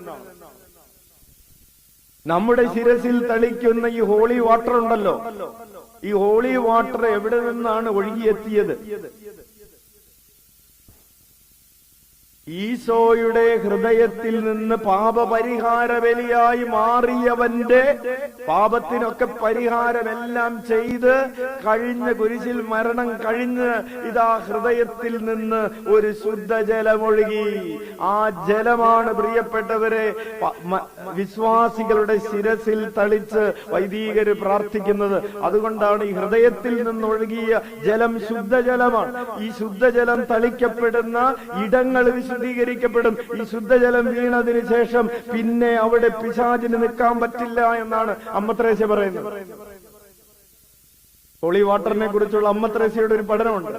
Speaker 1: നമ്മുടെ ശിരസിൽ തളിക്കുന്ന ഈ ഹോളി വാട്ടർ ഉണ്ടല്ലോ, ഈ ഹോളി വാട്ടർ എവിടെ നിന്നാണ് ഒഴുകിയെത്തിയത്? ഈശോയുടെ ഹൃദയത്തിൽ നിന്ന് പാപപരിഹാര ബലിയായി മാറിയവന്റെ പാപത്തിനൊക്കെ പരിഹാരമെല്ലാം ചെയ്ത് കഴിഞ്ഞ കുരിശിൽ മരണം കഴിഞ്ഞ് ഇതാ ഹൃദയത്തിൽ നിന്ന് ഒരു ശുദ്ധജലമൊഴുകി. ആ ജലമാണ് പ്രിയപ്പെട്ടവരെ വിശ്വാസികളുടെ ശിരസിൽ തളിച്ച് വൈദികര് പ്രാർത്ഥിക്കുന്നത്. അതുകൊണ്ടാണ് ഈ ഹൃദയത്തിൽ നിന്നൊഴുകിയ ജലം ശുദ്ധജലമാണ്. ഈ ശുദ്ധജലം തളിക്കപ്പെടുന്ന ഇടങ്ങൾ ശുദ്ധീകരിക്കപ്പെടും. ഈ ശുദ്ധജലം വീണതിന് ശേഷം പിന്നെ അവിടെ പിശാചിന് നിൽക്കാൻ പറ്റില്ല എന്നാണ് അമ്മ ത്രേസ്യ പറയുന്നത്. ഹോളി വാട്ടറിനെ കുറിച്ചുള്ള അമ്മ ത്രേസ്യയുടെ ഒരു പഠനമുണ്ട്.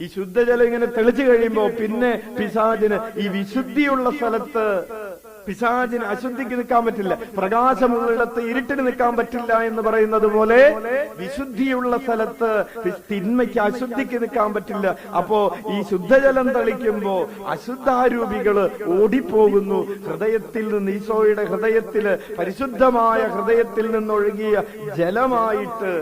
Speaker 1: ഈ ശുദ്ധജലം ഇങ്ങനെ തെളിച്ചു കഴിയുമ്പോ പിന്നെ പിശാചിന് ഈ വിശുദ്ധിയുള്ള സ്ഥലത്ത് പിശാചിന് അശുദ്ധിക്ക് നിൽക്കാൻ പറ്റില്ല, പ്രകാശമുള്ളിടത്ത് ഇരുട്ടിന് നിൽക്കാൻ പറ്റില്ല എന്ന് പറയുന്നത് പോലെ വിശുദ്ധിയുള്ള സ്ഥലത്ത് തിന്മയ്ക്ക് അശുദ്ധിക്ക് നിൽക്കാൻ പറ്റില്ല. അപ്പോ ഈ ശുദ്ധജലം തളിക്കുമ്പോ അശുദ്ധാരൂപികള് ഓടിപ്പോകുന്നു. ഹൃദയത്തിൽ നിന്ന്, ഈശോയുടെ ഹൃദയത്തില്, പരിശുദ്ധമായ ഹൃദയത്തിൽ നിന്നൊഴുകിയ ജലമായിട്ട്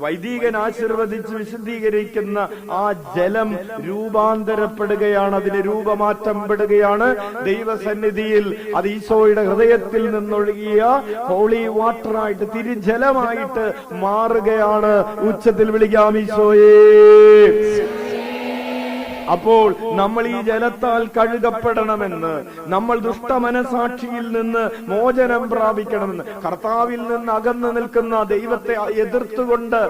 Speaker 1: വൈദികൻ ആശീർവദിച്ച് വിശുദ്ധീകരിക്കുന്ന ആ ജലം രൂപാന്തരപ്പെടുകയാണ്, അതിന് രൂപമാറ്റം പെടുകയാണ്. ദൈവസന്നിധിയിൽ അത് ഈശോയുടെ ഹൃദയത്തിൽ നിന്നൊഴുകിയ ഹോളി വാട്ടറായിട്ട്, തിരുജലമായിട്ട് മാറുകയാണ്. ഉച്ചത്തിൽ വിളിക്കാം ഈശോയേ. അപ്പോൾ നമ്മൾ ഈ ജലത്താൽ കഴുകപ്പെടണമെന്ന്, നമ്മൾ ദുഷ്ടമനസാക്ഷിയിൽ നിന്ന് മോചനം പ്രാപിക്കണമെന്ന്, കർത്താവിൽ നിന്ന് അകന്നു നിൽക്കുന്ന ദൈവത്തെ എതിർത്തുകൊണ്ട്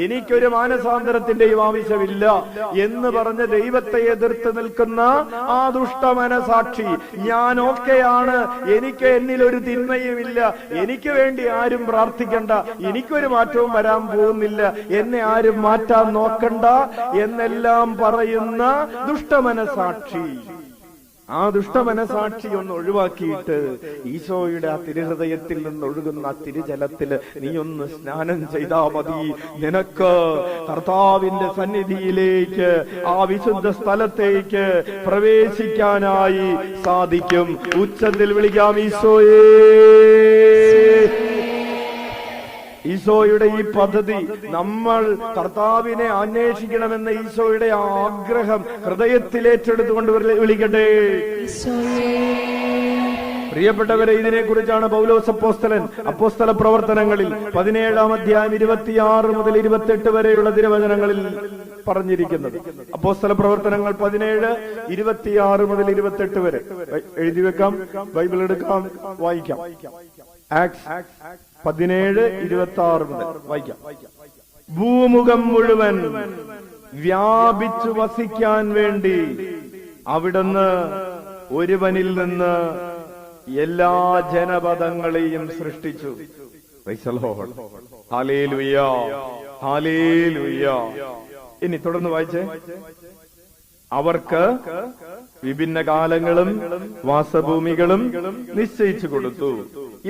Speaker 1: എനിക്കൊരു മാനസാന്തരത്തിന്റെയും ആവശ്യമില്ല എന്ന് പറഞ്ഞ് ദൈവത്തെ എതിർത്ത് നിൽക്കുന്ന ആ ദുഷ്ടമനസാക്ഷി, ഞാൻ ഓക്കെയാണ്, എനിക്ക് എന്നിലൊരു തിന്മയുമില്ല, എനിക്ക് വേണ്ടി ആരും പ്രാർത്ഥിക്കണ്ട, എനിക്കൊരു മാറ്റവും വരാൻ പോകുന്നില്ല, എന്നെ ആരും മാറ്റാൻ നോക്കണ്ട എന്നെല്ലാം പറയുന്ന ദുഷ്ടമനസാക്ഷി, ആ ദുഷ്ടമനസാക്ഷി ഒന്ന് ഒഴിവാക്കിയിട്ട് ഈശോയുടെ ആ തിരുഹൃദയത്തിൽ നിന്നൊഴുകുന്ന തിരുജലത്തില് നീ ഒന്ന് സ്നാനം ചെയ്താ മതി. നിനക്ക് കർത്താവിന്റെ സന്നിധിയിലേക്ക്, ആ വിശുദ്ധ സ്ഥലത്തേക്ക് പ്രവേശിക്കാനായി സാധിക്കും. ഉച്ചത്തിൽ വിളിക്കാം ഈശോയേ. ഈശോയുടെ ഈ പദ്ധതി, നമ്മൾ കർത്താവിനെ അന്വേഷിക്കണമെന്ന ഈശോയുടെ ആഗ്രഹം ഹൃദയത്തിൽ ഏറ്റെടുത്തുകൊണ്ട് വിളിക്കട്ടെ. പ്രിയപ്പെട്ടവരെ, ഇതിനെക്കുറിച്ചാണ് പൗലോസ് അപ്പോസ്തലൻ അപ്പോസ്തല പ്രവർത്തനങ്ങളിൽ 17-ാം അധ്യായം 26 മുതൽ 28 വരെയുള്ള തിരുവചനങ്ങളിൽ പറഞ്ഞിരിക്കുന്നത്. അപ്പോസ്തല പ്രവർത്തനങ്ങൾ 17, 26 മുതൽ 28 വരെ എഴുതി വെക്കാം, ബൈബിൾ എടുക്കാം, വായിക്കാം. ആക്ട്സ് 17, 26 മുതൽ വായിക്കാം. ഭൂമുഖം മുഴുവൻ വ്യാപിച്ചു വസിക്കാൻ വേണ്ടി അവിടുന്ന് ഒരുവനിൽ നിന്ന് എല്ലാ ജനപദങ്ങളെയും സൃഷ്ടിച്ചു. Praise the Lord. Hallelujah, hallelujah. ഇനി തുടർന്ന് വായിച്ചേ. അവർക്ക് വിഭിന്ന കാലങ്ങളും വാസഭൂമികളും നിശ്ചയിച്ചു കൊടുത്തു.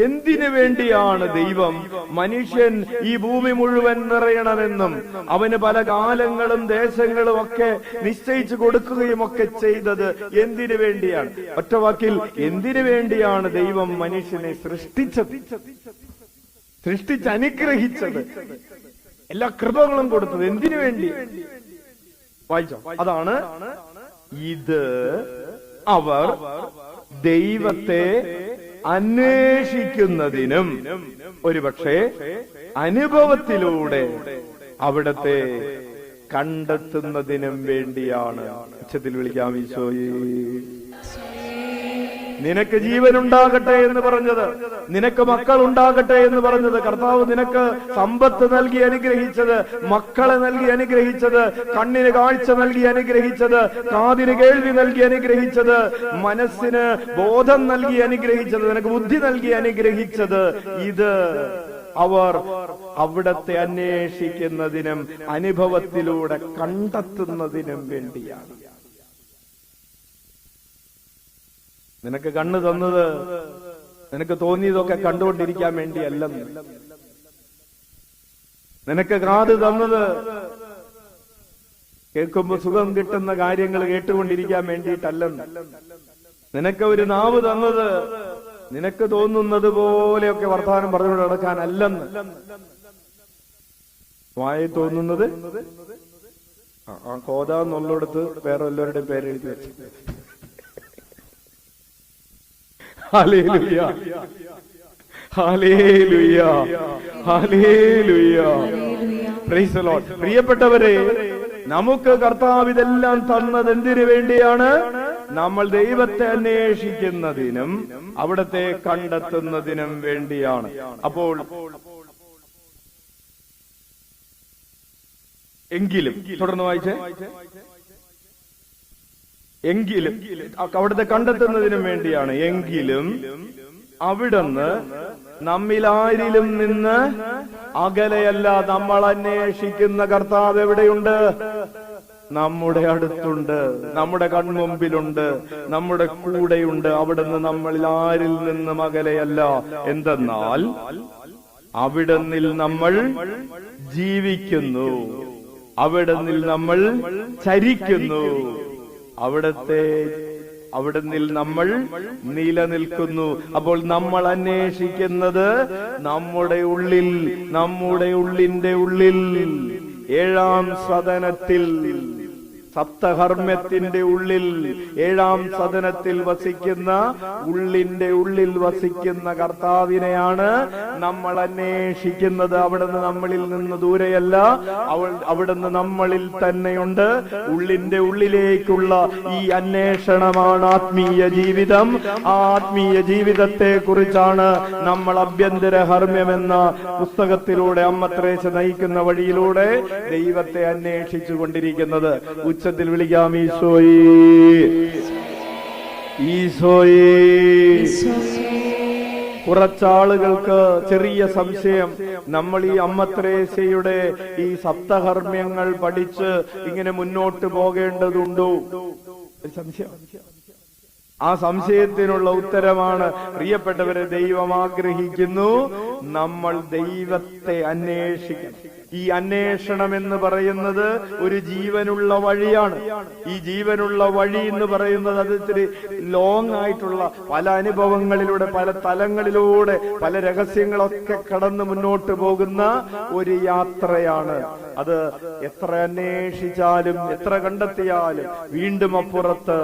Speaker 1: എന്തിനു വേണ്ടിയാണ് ദൈവം മനുഷ്യൻ ഈ ഭൂമി മുഴുവൻ നിറയണമെന്നും അവന് പല കാലങ്ങളും ദേശങ്ങളും ഒക്കെ നിശ്ചയിച്ചു കൊടുക്കുകയും ഒക്കെ ചെയ്തത് എന്തിനു വേണ്ടിയാണ്? ഒറ്റവാക്കിൽ, എന്തിനു വേണ്ടിയാണ് ദൈവം മനുഷ്യനെ സൃഷ്ടിച്ചത്, സൃഷ്ടിച്ചനുഗ്രഹിച്ചത്, എല്ലാ കൃപകളും കൊടുത്തത് എന്തിനു വേണ്ടി? വായിച്ചോ. അതാണ്, ഇത് അവർ ദൈവത്തെ അന്വേഷിക്കുന്നതിനും ഒരുപക്ഷെ അനുഭവത്തിലൂടെ അവിടത്തെ കണ്ടെത്തുന്നതിനും വേണ്ടിയാണ്. ഉച്ചത്തിൽ വിളിക്കാം, ഈശോയേ നിനക്ക് ജീവനുണ്ടാകട്ടെ എന്ന് പറഞ്ഞത്, നിനക്ക് മക്കൾ ഉണ്ടാകട്ടെ എന്ന് പറഞ്ഞത്, കർത്താവ് നിനക്ക് സമ്പത്ത് നൽകി അനുഗ്രഹിച്ചത്, മക്കളെ നൽകി അനുഗ്രഹിച്ചത്, കണ്ണിന് കാഴ്ച നൽകി അനുഗ്രഹിച്ചത്, കാതിന് കേൾവി നൽകി അനുഗ്രഹിച്ചത്, മനസ്സിന് ബോധം നൽകി അനുഗ്രഹിച്ചത്, നിനക്ക് ബുദ്ധി നൽകി അനുഗ്രഹിച്ചത്, ഇത് അവർ അവിടത്തെ അന്വേഷിക്കുന്നതിനും അനുഭവത്തിലൂടെ കണ്ടെത്തുന്നതിനും വേണ്ടിയാണ്. നിനക്ക് കണ്ണ് തന്നത് നിനക്ക് തോന്നിയതൊക്കെ കണ്ടുകൊണ്ടിരിക്കാൻ വേണ്ടിയല്ലെന്ന്. നിനക്ക് കാത് തന്നത് കേൾക്കുമ്പോ സുഖം കിട്ടുന്ന കാര്യങ്ങൾ കേട്ടുകൊണ്ടിരിക്കാൻ വേണ്ടിയിട്ടല്ലെന്ന്. നിനക്ക് ഒരു നാവ് തന്നത് നിനക്ക് തോന്നുന്നത് പോലെയൊക്കെ വർത്തമാനം പറഞ്ഞുകൊണ്ട് നടക്കാനല്ലെന്ന്. വായി തോന്നുന്നത് ആ കോതാന്നുള്ളിടത്ത് വേറെ വല്ലവരുടെയും പേരെഴുതി വെച്ചു. Hallelujah, hallelujah, hallelujah, praise the Lord. പ്രിയപ്പെട്ടവരെ, നമുക്ക് കർത്താവ് ഇതെല്ലാം തന്നത് എന്തിനു വേണ്ടിയാണ്? നമ്മൾ ദൈവത്തെ അന്വേഷിക്കുന്നതിനും അവിടത്തെ കണ്ടെത്തുന്നതിനും വേണ്ടിയാണ്. അപ്പോൾ എങ്കിലും തുടർന്ന് വായിച്ചേ. എങ്കിലും അവിടുത്തെ കണ്ടെത്തുന്നതിനും വേണ്ടിയാണ്. എങ്കിലും അവിടുന്ന് നമ്മിലാരിലും നിന്ന് അകലെയല്ല. നമ്മൾ അന്വേഷിക്കുന്ന കർത്താവ് എവിടെയുണ്ട്? നമ്മുടെ അടുത്തുണ്ട്, നമ്മുടെ കൺമുമ്പിലുണ്ട്, നമ്മുടെ കൂടെയുണ്ട്. അവിടുന്ന് നമ്മളിൽ ആരിൽ നിന്നും അകലെയല്ല. എന്തെന്നാൽ അവിടുന്നിൽ നമ്മൾ ജീവിക്കുന്നു, അവിടുന്നിൽ നമ്മൾ ചരിക്കുന്നു, അവിടുന്നിൽ നമ്മൾ നിലനിൽക്കുന്നു. അപ്പോൾ നമ്മൾ അന്വേഷിക്കുന്നത് നമ്മുടെ ഉള്ളിന്റെ ഉള്ളിൽ ഏഴാം സദനത്തിൽ, സപ്തഹർമ്മ്യത്തിന്റെ ഉള്ളിൽ, ഏഴാം സദനത്തിൽ വസിക്കുന്ന, ഉള്ളിന്റെ ഉള്ളിൽ വസിക്കുന്ന കർത്താവിനെയാണ് നമ്മൾ അന്വേഷിക്കുന്നത്. അവിടുന്ന് നമ്മളിൽ നിന്ന് ദൂരെയല്ല, അവിടുന്ന് നമ്മളിൽ തന്നെയുണ്ട്. ഉള്ളിന്റെ ഉള്ളിലേക്കുള്ള ഈ അന്വേഷണമാണ് ആത്മീയ ജീവിതം. ആ ആത്മീയ ജീവിതത്തെ കുറിച്ചാണ് നമ്മൾ അഭ്യന്തര ഹർമ്മ്യം എന്ന പുസ്തകത്തിലൂടെ അമ്മ ത്രേസ്യ നയിക്കുന്ന വഴിയിലൂടെ ദൈവത്തെ അന്വേഷിച്ചു കൊണ്ടിരിക്കുന്നത്. ഉച്ചത്തിൽ വിളിക്കാം, ഈശോയേ, ഈശോയേ. കുറച്ചാളുകൾക്ക് ചെറിയ സംശയം, നമ്മൾ ഈ അമ്മ ത്രേസ്യയുടെ ഈ സപ്തഹർമ്മ്യങ്ങൾ പഠിച്ച് ഇങ്ങനെ മുന്നോട്ട് പോകേണ്ടതുണ്ടോ? സംശയം. ആ സംശയത്തിനുള്ള ഉത്തരമാണ്, പ്രിയപ്പെട്ടവരെ, ദൈവം ആഗ്രഹിക്കുന്നു നമ്മൾ ദൈവത്തെ അന്വേഷിക്കണം. ഈ അന്വേഷണം എന്ന് പറയുന്നത് ഒരു ജീവനുള്ള വഴിയാണ്. ഈ ജീവനുള്ള വഴി എന്ന് പറയുന്നത് അത് ഇത്തിരി ലോങ് ആയിട്ടുള്ള പല അനുഭവങ്ങളിലൂടെ, പല തലങ്ങളിലൂടെ, പല രഹസ്യങ്ങളൊക്കെ കടന്ന് മുന്നോട്ട് പോകുന്ന ഒരു യാത്രയാണ്. അത് എത്ര അന്വേഷിച്ചാലും എത്ര കണ്ടെത്തിയാലും വീണ്ടും അപ്പുറത്ത്,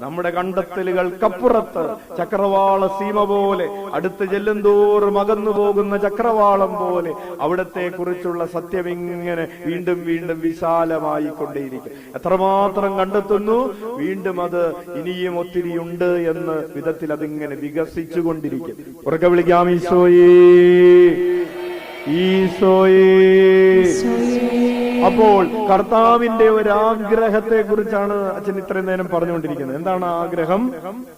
Speaker 1: നമ്മുടെ കണ്ടെത്തലുകൾക്കപ്പുറത്ത്, ചക്രവാള സീമ പോലെ, അടുത്ത് ചെല്ലുന്തോറും അകന്നു പോകുന്ന ചക്രവാളം പോലെ അവിടത്തെ കുറിച്ചുള്ള സത്യം ഇങ്ങനെ വീണ്ടും വീണ്ടും വിശാലമായി കൊണ്ടേയിരിക്കും. എത്രമാത്രം കണ്ടെത്തുന്നു, വീണ്ടും അത് ഇനിയും ഒത്തിരി ഉണ്ട് എന്ന വിധത്തിൽ അതിങ്ങനെ വികസിച്ചു കൊണ്ടിരിക്കും. ഉറക്കെ വിളിക്കാം, ഈശോയേ, ഈശോയേ. അപ്പോൾ കർത്താവിന്റെ ഒരു ആഗ്രഹത്തെ കുറിച്ചാണ് അച്ഛൻ ഇത്രയും നേരം പറഞ്ഞുകൊണ്ടിരിക്കുന്നത്. എന്താണ് ആഗ്രഹം?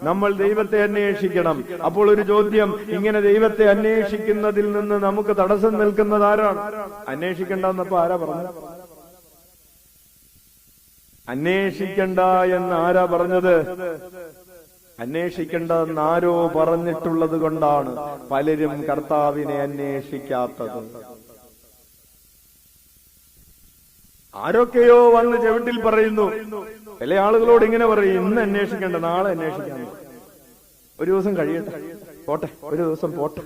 Speaker 1: നമ്മൾ ദൈവത്തെ അന്വേഷിക്കണം. അപ്പോൾ ഒരു ചോദ്യം, ഇങ്ങനെ ദൈവത്തെ അന്വേഷിക്കുന്നതിൽ നിന്ന് നമുക്ക് തടസ്സം നിൽക്കുന്നത് ആരാണ്? അന്വേഷിക്കണ്ടെന്നപ്പോ ആരാ പറഞ്ഞത്? അന്വേഷിക്കണ്ട എന്ന് ആരാ പറഞ്ഞത്? അന്വേഷിക്കേണ്ടതെന്ന് ആരോ പറഞ്ഞിട്ടുള്ളത് കൊണ്ടാണ് പലരും കർത്താവിനെ അന്വേഷിക്കാത്തത്. ആരൊക്കെയോ വന്ന് ചെവിട്ടിൽ പറയുന്നു. ചില ആളുകളോട് ഇങ്ങനെ പറയും, ഇന്ന് അന്വേഷിക്കേണ്ട, നാളെ അന്വേഷിക്കാം, ഒരു ദിവസം കഴിയട്ടെ, പോട്ടെ, ഒരു ദിവസം പോട്ടെ,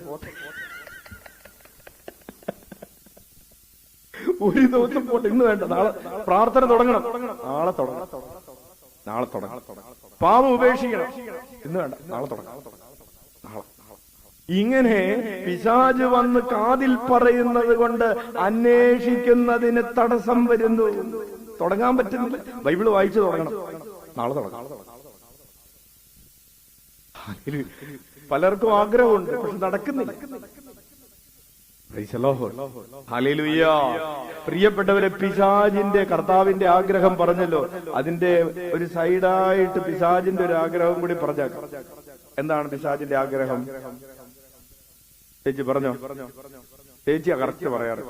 Speaker 1: ഒരു ദിവസം പോട്ടെ, ഇന്ന് വേണ്ട, നാളെ പ്രാർത്ഥന തുടങ്ങണം, നാളെ തുടങ്ങണം, നാളെ തുടങ്ങണം, പാപം ഉപേക്ഷിക്കണം, ഇന്ന് വേണ്ട, നാളെ തുടങ്ങാം, നാളെ. ഇങ്ങനെ പിശാച് വന്ന് കാതിൽ പറയുന്നത് കൊണ്ട് അന്വേഷിക്കുന്നതിന് തടസ്സം വരുന്നു. തുടങ്ങാൻ പറ്റുന്നില്ല. ബൈബിള് വായിച്ചു തുടങ്ങണം, നാളെ തുടങ്ങാം. പലർക്കും ആഗ്രഹമുണ്ട്, പക്ഷെ നടക്കുന്നില്ല. ഹല്ലേലൂയ. പ്രിയപ്പെട്ടവരെ, പിശാചിന്റെ കർത്താവിന്റെ ആഗ്രഹം പറഞ്ഞല്ലോ, അതിന്റെ ഒരു സൈഡായിട്ട് പിശാചിന്റെ ഒരു ആഗ്രഹം കൂടി പറഞ്ഞേക്കാം. എന്താണ് പിശാചിന്റെ ആഗ്രഹം? ചേച്ചി പറഞ്ഞോ, ചേച്ചി കറക്റ്റ് പറയാറ്.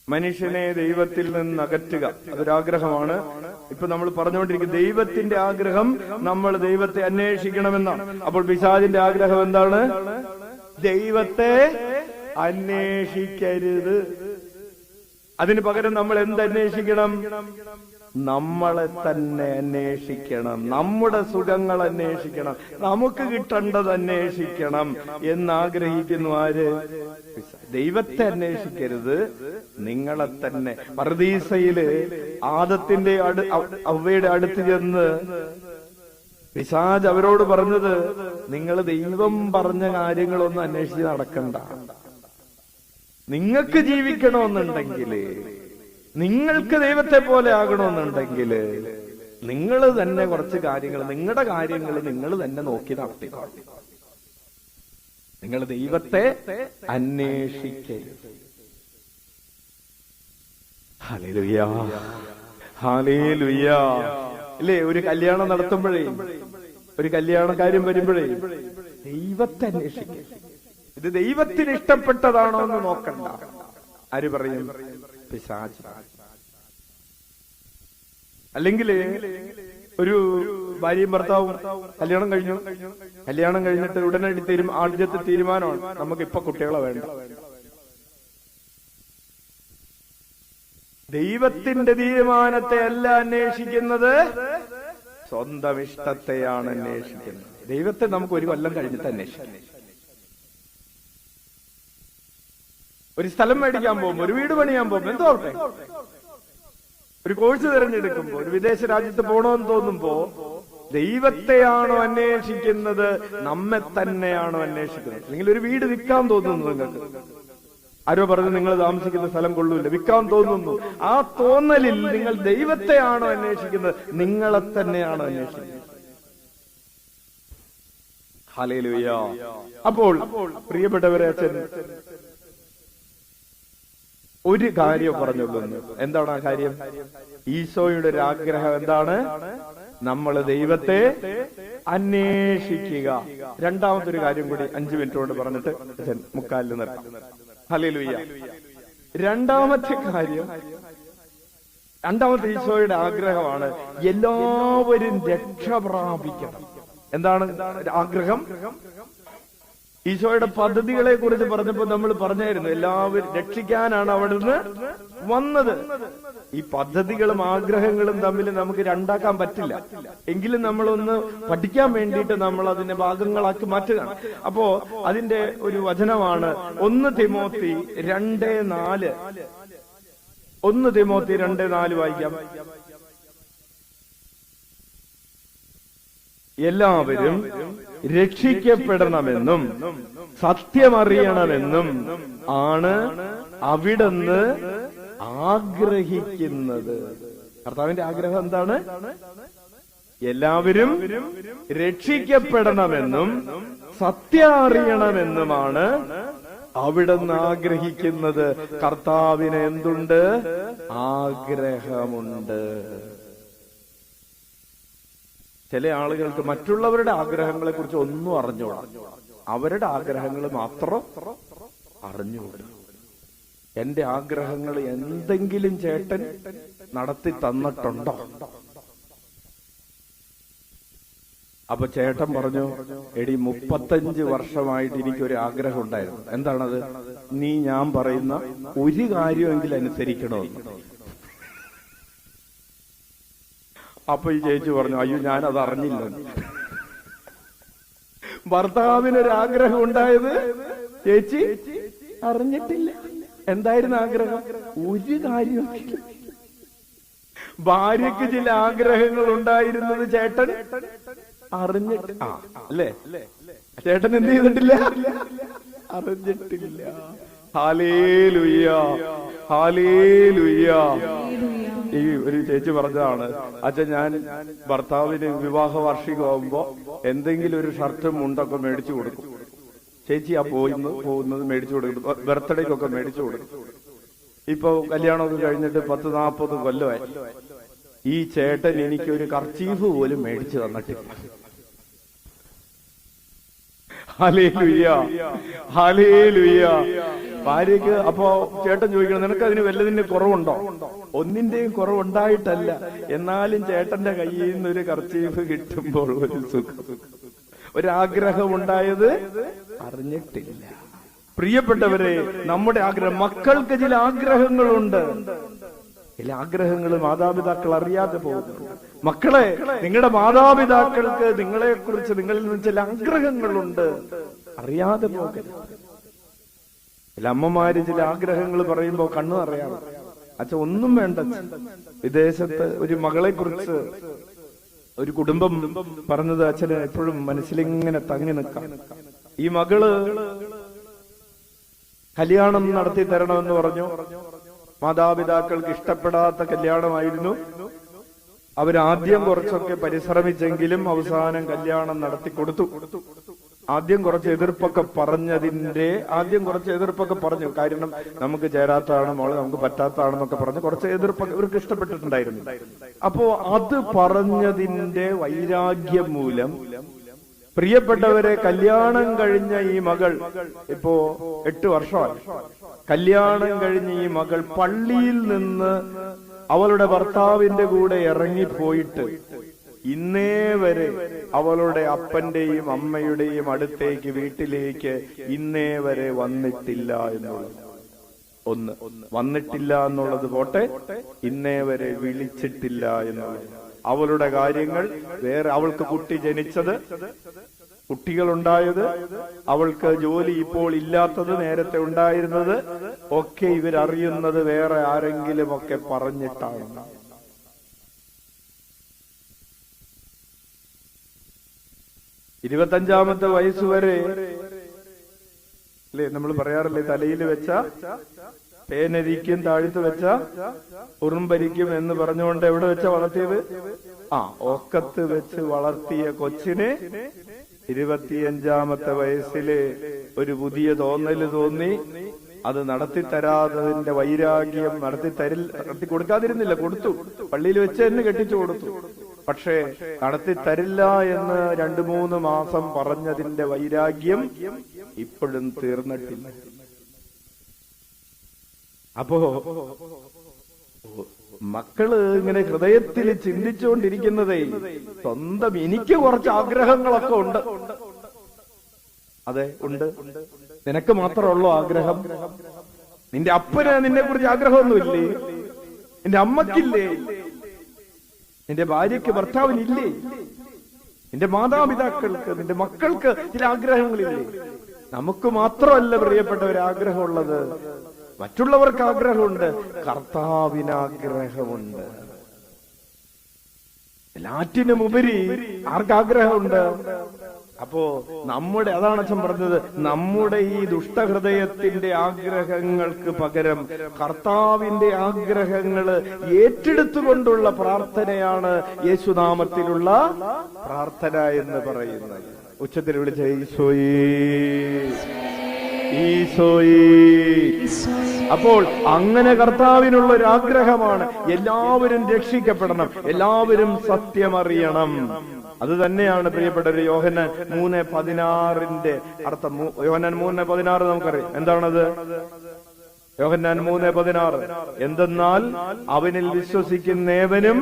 Speaker 1: മനുഷ്യനെ ദൈവത്തിൽ നിന്ന് അകറ്റുക, അതൊരാഗ്രഹമാണ്. ഇപ്പൊ നമ്മൾ പറഞ്ഞുകൊണ്ടിരിക്കുന്നത് ദൈവത്തിന്റെ ആഗ്രഹം നമ്മൾ ദൈവത്തെ അന്വേഷിക്കണമെന്നാണ്. അപ്പോൾ പിശാചിന്റെ ആഗ്രഹം എന്താണ്? ദൈവത്തെ അന്വേഷിക്കരുത്. അതിന് പകരം നമ്മൾ എന്തന്വേഷിക്കണം? നമ്മളെ തന്നെ അന്വേഷിക്കണം, നമ്മുടെ സുഖങ്ങൾ അന്വേഷിക്കണം, നമുക്ക് കിട്ടേണ്ടത് അന്വേഷിക്കണം എന്നാഗ്രഹിക്കുന്നു. ആര്? ദൈവത്തെ അന്വേഷിക്കരുത്, നിങ്ങളെ തന്നെ. പർദീസയില് ആദത്തിന്റെ അവയുടെ അടുത്ത് ചെന്ന് പിശാച് അവരോട് പറഞ്ഞത്, നിങ്ങൾ ദൈവം പറഞ്ഞ കാര്യങ്ങളൊന്നും അന്വേഷിച്ച് നടക്കണ്ട. നിങ്ങൾക്ക് ജീവിക്കണമെന്നുണ്ടെങ്കിൽ, നിങ്ങൾക്ക് ദൈവത്തെ പോലെ ആകണമെന്നുണ്ടെങ്കിൽ നിങ്ങൾ തന്നെ കുറച്ച് കാര്യങ്ങൾ, നിങ്ങളുടെ കാര്യങ്ങൾ നിങ്ങൾ തന്നെ നോക്കി നടത്തിക്കോളൂ. നിങ്ങൾ ദൈവത്തെ അന്വേഷിക്കരുത്. Hallelujah, hallelujah. ഇല്ലേ, ഒരു കല്യാണം നടത്തുമ്പോഴേ, ഒരു കല്യാണ കാര്യം വരുമ്പോഴേ ദൈവത്തെ അന്വേഷിക്കുക. ഇത് ദൈവത്തിന് ഇഷ്ടപ്പെട്ടതാണോ എന്ന് നോക്കണ്ട. ആര് പറയും? പിശാച്. അല്ലെങ്കിൽ ഒരു ഭാര്യയും ഭർത്താവും കല്യാണം കഴിഞ്ഞിട്ട് ഉടനടി ആദ്യത്തെ തീരുമാനമാണ്, നമുക്കിപ്പൊ കുട്ടികളെ വേണ്ട. ദൈവത്തിന്റെ തീരുമാനത്തെ അല്ല അന്വേഷിക്കുന്നത്, സ്വന്തം ഇഷ്ടത്തെയാണ് അന്വേഷിക്കുന്നത്. ദൈവത്തെ നമുക്ക് ഒരു കൊല്ലം കഴിഞ്ഞിട്ട് അന്വേഷിക്കാം. ഒരു സ്ഥലം മേടിക്കാൻ പോകുമ്പോ, ഒരു വീട് പണിയാൻ പോകുമ്പോ, എന്തോ ആവട്ടെ, ഒരു കോഴ്സ് തിരഞ്ഞെടുക്കുമ്പോ, ഒരു വിദേശ രാജ്യത്ത് പോകണമെന്ന് തോന്നുമ്പോ ദൈവത്തെയാണോ അന്വേഷിക്കുന്നത്, നമ്മെ തന്നെയാണോ അന്വേഷിക്കുന്നത്? അല്ലെങ്കിൽ ഒരു വീട് വിൽക്കാൻ തോന്നുന്നു നിങ്ങൾക്ക്, ആരോ പറഞ്ഞു നിങ്ങൾ താമസിക്കുന്ന സ്ഥലം കൊള്ളൂല്ല, വിൽക്കാൻ തോന്നുന്നു. ആ തോന്നലിൽ നിങ്ങൾ ദൈവത്തെയാണോ അന്വേഷിക്കുന്നത്, നിങ്ങളെ തന്നെയാണോ അന്വേഷിക്കുന്നത്? ഹല്ലേലൂയ. അപ്പോൾ പ്രിയപ്പെട്ടവരെ, അച്ഛൻ ഒരു കാര്യം പറഞ്ഞുള്ളൂ. എന്താണ് ആ കാര്യം? ഈശോയുടെ ഒരു ആഗ്രഹം എന്താണ്? നമ്മൾ ദൈവത്തെ അന്വേഷിക്കുക. രണ്ടാമത്തെ ഒരു കാര്യം കൂടി 5 മിനിറ്റ് കൊണ്ട് പറഞ്ഞിട്ട് അച്ഛൻ 3:45 നിർത്താം. ഹല്ലേലൂയ. രണ്ടാമത്തെ കാര്യം, രണ്ടാമത്തെ ഈശോയുടെ ആഗ്രഹമാണ് എല്ലാവരും രക്ഷ പ്രാപിക്കണം. എന്താണ് ആഗ്രഹം? ഈശോയുടെ പദ്ധതികളെ കുറിച്ച് പറഞ്ഞപ്പോ നമ്മൾ പറഞ്ഞായിരുന്നു, എല്ലാവരും രക്ഷിക്കാനാണ് അവിടുന്ന് വന്നത്. ഈ പദ്ധതികളും ആഗ്രഹങ്ങളും തമ്മിൽ നമുക്ക് രണ്ടാക്കാൻ പറ്റില്ല. എങ്കിലും നമ്മളൊന്ന് പഠിക്കാൻ വേണ്ടിയിട്ട് നമ്മൾ അതിനെ ഭാഗങ്ങളാക്കി മാറ്റുകയാണ്. അപ്പോ അതിന്റെ ഒരു വചനമാണ് 1 തിമോത്തി 2:4. 1 തിമോത്തി 2:4 വായിക്കാം. എല്ലാവരും രക്ഷിക്കപ്പെടണമെന്നും സത്യമറിയണമെന്നും ആണ് അവിടുന്ന് ആഗ്രഹിക്കുന്നത്. കർത്താവിന്റെ ആഗ്രഹം എന്താണ്? എല്ലാവരും രക്ഷിക്കപ്പെടണമെന്നും സത്യം അറിയണമെന്നുമാണ് അവിടുന്ന് ആഗ്രഹിക്കുന്നത്. കർത്താവിന് എന്തുണ്ട്? ആഗ്രഹമുണ്ട്. ചില ആളുകൾക്ക് മറ്റുള്ളവരുടെ ആഗ്രഹങ്ങളെ കുറിച്ച് ഒന്നും അറിഞ്ഞൂടാ, അവരുടെ ആഗ്രഹങ്ങൾ മാത്രം അറിഞ്ഞുകൂടാ. എന്റെ ആഗ്രഹങ്ങൾ എന്തെങ്കിലും ചേട്ടൻ നടത്തി തന്നിട്ടുണ്ടോ? അപ്പൊ ചേട്ടൻ പറഞ്ഞു, എടി 35 വർഷമായിട്ട് എനിക്കൊരു ആഗ്രഹം ഉണ്ടായിരുന്നു. എന്താണത്? നീ ഞാൻ പറയുന്ന ഒരു കാര്യമെങ്കിലും അനുസരിക്കണമെന്ന്. അപ്പൊ ഈ ചേച്ചി പറഞ്ഞു, അയ്യോ ഞാനത് അറിഞ്ഞില്ല. ഭർത്താവിനൊരാഗ്രഹം ഉണ്ടായത് ചേച്ചി അറിഞ്ഞിട്ടില്ല. എന്തായിരുന്നു ആഗ്രഹം? ഒരു കാര്യം. ഭാര്യക്ക് ചില ആഗ്രഹങ്ങൾ ഉണ്ടായിരുന്നത് ചേട്ടൻ അറിഞ്ഞിട്ട്, അല്ലേ? ചേട്ടൻ എന്ത് ചെയ്തിട്ടില്ല? അറിഞ്ഞിട്ടില്ല. Hallelujah, hallelujah. ഈ ഒരു ചേച്ചി പറഞ്ഞതാണ്, അച്ഛൻ ഞാൻ ഭർത്താവിന് വിവാഹ വാർഷികമാകുമ്പോ എന്തെങ്കിലും ഒരു ഷർട്ടും മുണ്ടൊക്കെ മേടിച്ചു കൊടുക്കും. ചേച്ചി ആ പോകുന്നത് മേടിച്ചു കൊടുക്കും, ബർത്ത്ഡേക്കൊക്കെ മേടിച്ചു കൊടുക്കും. ഇപ്പൊ കല്യാണമൊക്കെ കഴിഞ്ഞിട്ട് 10-40 കൊല്ലമായി. ഈ ചേട്ടൻ എനിക്ക് ഒരു കർച്ചീഫ് പോലും മേടിച്ചു തന്നിട്ടില്ല. Hallelujah, hallelujah. ഭാര്യക്ക് അപ്പോ ചേട്ടൻ ചോദിക്കണം, നിനക്ക് അതിന് വല്ലതിന്റെ കുറവുണ്ടോ? ഒന്നിന്റെയും കുറവുണ്ടായിട്ടല്ല, എന്നാലും ചേട്ടന്റെ കയ്യിൽ നിന്ന് ഒരു കർച്ചീഫ് കിട്ടുമ്പോൾ ഒരു സുഖം, ഒരാഗ്രഹം ഉണ്ടായത് അറിഞ്ഞിട്ടില്ല. പ്രിയപ്പെട്ടവരെ, നമ്മുടെ ആഗ്രഹം, മക്കൾക്ക് ചില ആഗ്രഹങ്ങളുണ്ട്. ചില ആഗ്രഹങ്ങൾ മാതാപിതാക്കൾ അറിയാതെ പോകുന്നുണ്ട്. മക്കളെ, നിങ്ങളുടെ മാതാപിതാക്കൾക്ക് നിങ്ങളെ കുറിച്ച്, നിങ്ങളിൽ നിന്ന് ചില ആഗ്രഹങ്ങളുണ്ട്, അറിയാതെ പോകരുത്. ചില അമ്മമാര് ചില ആഗ്രഹങ്ങൾ പറയുമ്പോ കണ്ണു അറിയാം. അച്ഛൻ ഒന്നും വേണ്ട, വിദേശത്ത് ഒരു മകളെ കുറിച്ച് ഒരു കുടുംബം പറഞ്ഞത് അച്ഛന് എപ്പോഴും മനസ്സിലിങ്ങനെ തങ്ങി നിൽക്കാം. ഈ മകള് കല്യാണം നടത്തി തരണമെന്ന് പറഞ്ഞു. മാതാപിതാക്കൾക്ക് ഇഷ്ടപ്പെടാത്ത കല്യാണമായിരുന്നു. അവരാദ്യം കുറച്ചൊക്കെ പരിശ്രമിച്ചെങ്കിലും അവസാനം കല്യാണം നടത്തി കൊടുത്തു. ആദ്യം കുറച്ച് എതിർപ്പൊക്കെ പറഞ്ഞു. കാരണം നമുക്ക് ചേരാത്തതാണ് മോള്, നമുക്ക് പറ്റാത്തതാണെന്നൊക്കെ പറഞ്ഞ് കുറച്ച് എതിർപ്പൊക്കെ ഇവർക്ക് ഇഷ്ടപ്പെട്ടിട്ടുണ്ടായിരുന്നു. അപ്പോ അത് പറഞ്ഞതിന്റെ വൈരാഗ്യം മൂലം, പ്രിയപ്പെട്ടവരെ, കല്യാണം കഴിഞ്ഞ ഈ മകൾ ഇപ്പോ 8 വർഷമായി. കല്യാണം കഴിഞ്ഞ ഈ മകൾ പള്ളിയിൽ നിന്ന് അവളുടെ ഭർത്താവിന്റെ കൂടെ ഇറങ്ങിപ്പോയിട്ട് ഇന്നേ വരെ അവളുടെ അപ്പന്റെയും അമ്മയുടെയും അടുത്തേക്ക്, വീട്ടിലേക്ക് ഇന്നേ വരെ വന്നിട്ടില്ല എന്നുള്ളത്. വന്നിട്ടില്ല എന്നുള്ളത് പോട്ടെ, ഇന്നേ വരെ വിളിച്ചിട്ടില്ല എന്നുള്ളത്. അവളുടെ കാര്യങ്ങൾ വേറെ, അവൾക്ക് കുട്ടി ജനിച്ചത്, കുട്ടികളുണ്ടായത്, അവൾക്ക് ജോലി ഇപ്പോൾ ഇല്ലാത്തത്, നേരത്തെ ഉണ്ടായിരുന്നത് ഒക്കെ ഇവരറിയുന്നത് വേറെ ആരെങ്കിലും ഒക്കെ പറഞ്ഞിട്ടാണ്. 25-ാമത്തെ വയസ്സുവരെ അല്ലേ നമ്മൾ പറയാറില്ലേ, തലയിൽ വെച്ച പേനരിക്കും താഴ്ത്തു വെച്ച ഉറുമ്പരിക്കും എന്ന് പറഞ്ഞുകൊണ്ട് എവിടെ വെച്ച വളർത്തിയത്? ഒക്കത്ത് വെച്ച് വളർത്തിയ കൊച്ചിന് 25-ാമത്തെ വയസ്സില് ഒരു പുതിയ തോന്നല് തോന്നി. അത് നടത്തിത്തരാതതിന്റെ വൈരാഗ്യം, നടത്തി കൊടുക്കാതിരുന്നില്ല, കൊടുത്തു. പള്ളിയിൽ വെച്ച് തന്നെ കെട്ടിച്ചു കൊടുത്തു. പക്ഷേ നടത്തിത്തരില്ല എന്ന് 2-3 മാസം പറഞ്ഞതിന്റെ വൈരാഗ്യം ഇപ്പോഴും തീർന്നിട്ടില്ല. അപ്പോ മക്കള് ഇങ്ങനെ ഹൃദയത്തിൽ ചിന്തിച്ചുകൊണ്ടിരിക്കുന്നതേ, സ്വന്തം എനിക്ക് കുറച്ച് ആഗ്രഹങ്ങളൊക്കെ ഉണ്ട്. അതെ, ഉണ്ട്. നിനക്ക് മാത്രമുള്ളൂ ആഗ്രഹം? നിന്റെ അപ്പന് നിന്നെ കുറിച്ച് ആഗ്രഹമൊന്നുമില്ലേ? നിന്റെ അമ്മക്കില്ലേ? നിന്റെ ഭാര്യയ്ക്ക്, ഭർത്താവിനില്ലേ? നിന്റെ മാതാപിതാക്കൾക്ക്, നിന്റെ മക്കൾക്ക് ചില ആഗ്രഹങ്ങളില്ലേ? നമുക്ക് മാത്രമല്ല പ്രിയപ്പെട്ടവർ ആഗ്രഹമുള്ളത്, മറ്റുള്ളവർക്ക് ആഗ്രഹമുണ്ട്, കർത്താവിനാഗ്രഹമുണ്ട്. എല്ലാറ്റിനുമുപരി ആർക്കാഗ്രഹമുണ്ട്? അപ്പോ അതാണ് അച്ഛൻ പറഞ്ഞത്, നമ്മുടെ ഈ ദുഷ്ടഹൃദയത്തിന്റെ ആഗ്രഹങ്ങൾക്ക് പകരം കർത്താവിന്റെ ആഗ്രഹങ്ങള് ഏറ്റെടുത്തുകൊണ്ടുള്ള പ്രാർത്ഥനയാണ് യേശുനാമത്തിലുള്ള പ്രാർത്ഥന എന്ന് പറയുന്നത്. ഉച്ചത്തിൽ വിളിച്ച ഈശോയേ, ഈശോയേ. അപ്പോൾ അങ്ങനെ കർത്താവിനുള്ള ഒരു ആഗ്രഹമാണ്, എല്ലാവരും രക്ഷിക്കപ്പെടണം, എല്ലാവരും സത്യമറിയണം. അത് തന്നെയാണ് പ്രിയപ്പെട്ടവര് യോഹന്നാൻ 3:16 അർത്ഥം. യോഹന്നാൻ 3:16 നമുക്കറിയാം. എന്താണത്? യോഹന്നാൻ 3:16 എന്തെന്നാൽ അവനിൽ വിശ്വസിക്കുന്നേവനും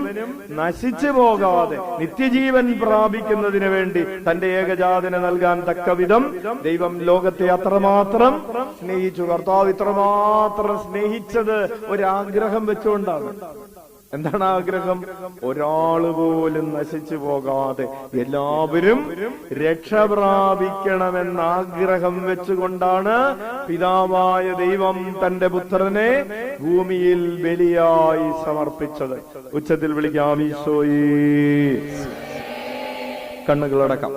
Speaker 1: നശിച്ചു പോകാതെ നിത്യജീവൻ പ്രാപിക്കുന്നതിന് വേണ്ടി തന്റെ ഏകജാതനെ നൽകാൻ തക്കവിധം ദൈവം ലോകത്തെ അത്രമാത്രം സ്നേഹിച്ചു. കർത്താവ് ഇത്രമാത്രം സ്നേഹിച്ചത് ഒരാഗ്രഹം വെച്ചുകൊണ്ടാണ്. എന്താണ് ആഗ്രഹം? ഒരാള് പോലും നശിച്ചു പോകാതെ എല്ലാവരും രക്ഷ പ്രാപിക്കണമെന്ന ആഗ്രഹം വെച്ചുകൊണ്ടാണ് പിതാവായ ദൈവം തന്റെ പുത്രനെ ഭൂമിയിൽ ബലിയായി സമർപ്പിച്ചത്. ഉച്ചത്തിൽ വിളിക്കാം ഈശോയേ. കണ്ണുകളടക്കാം.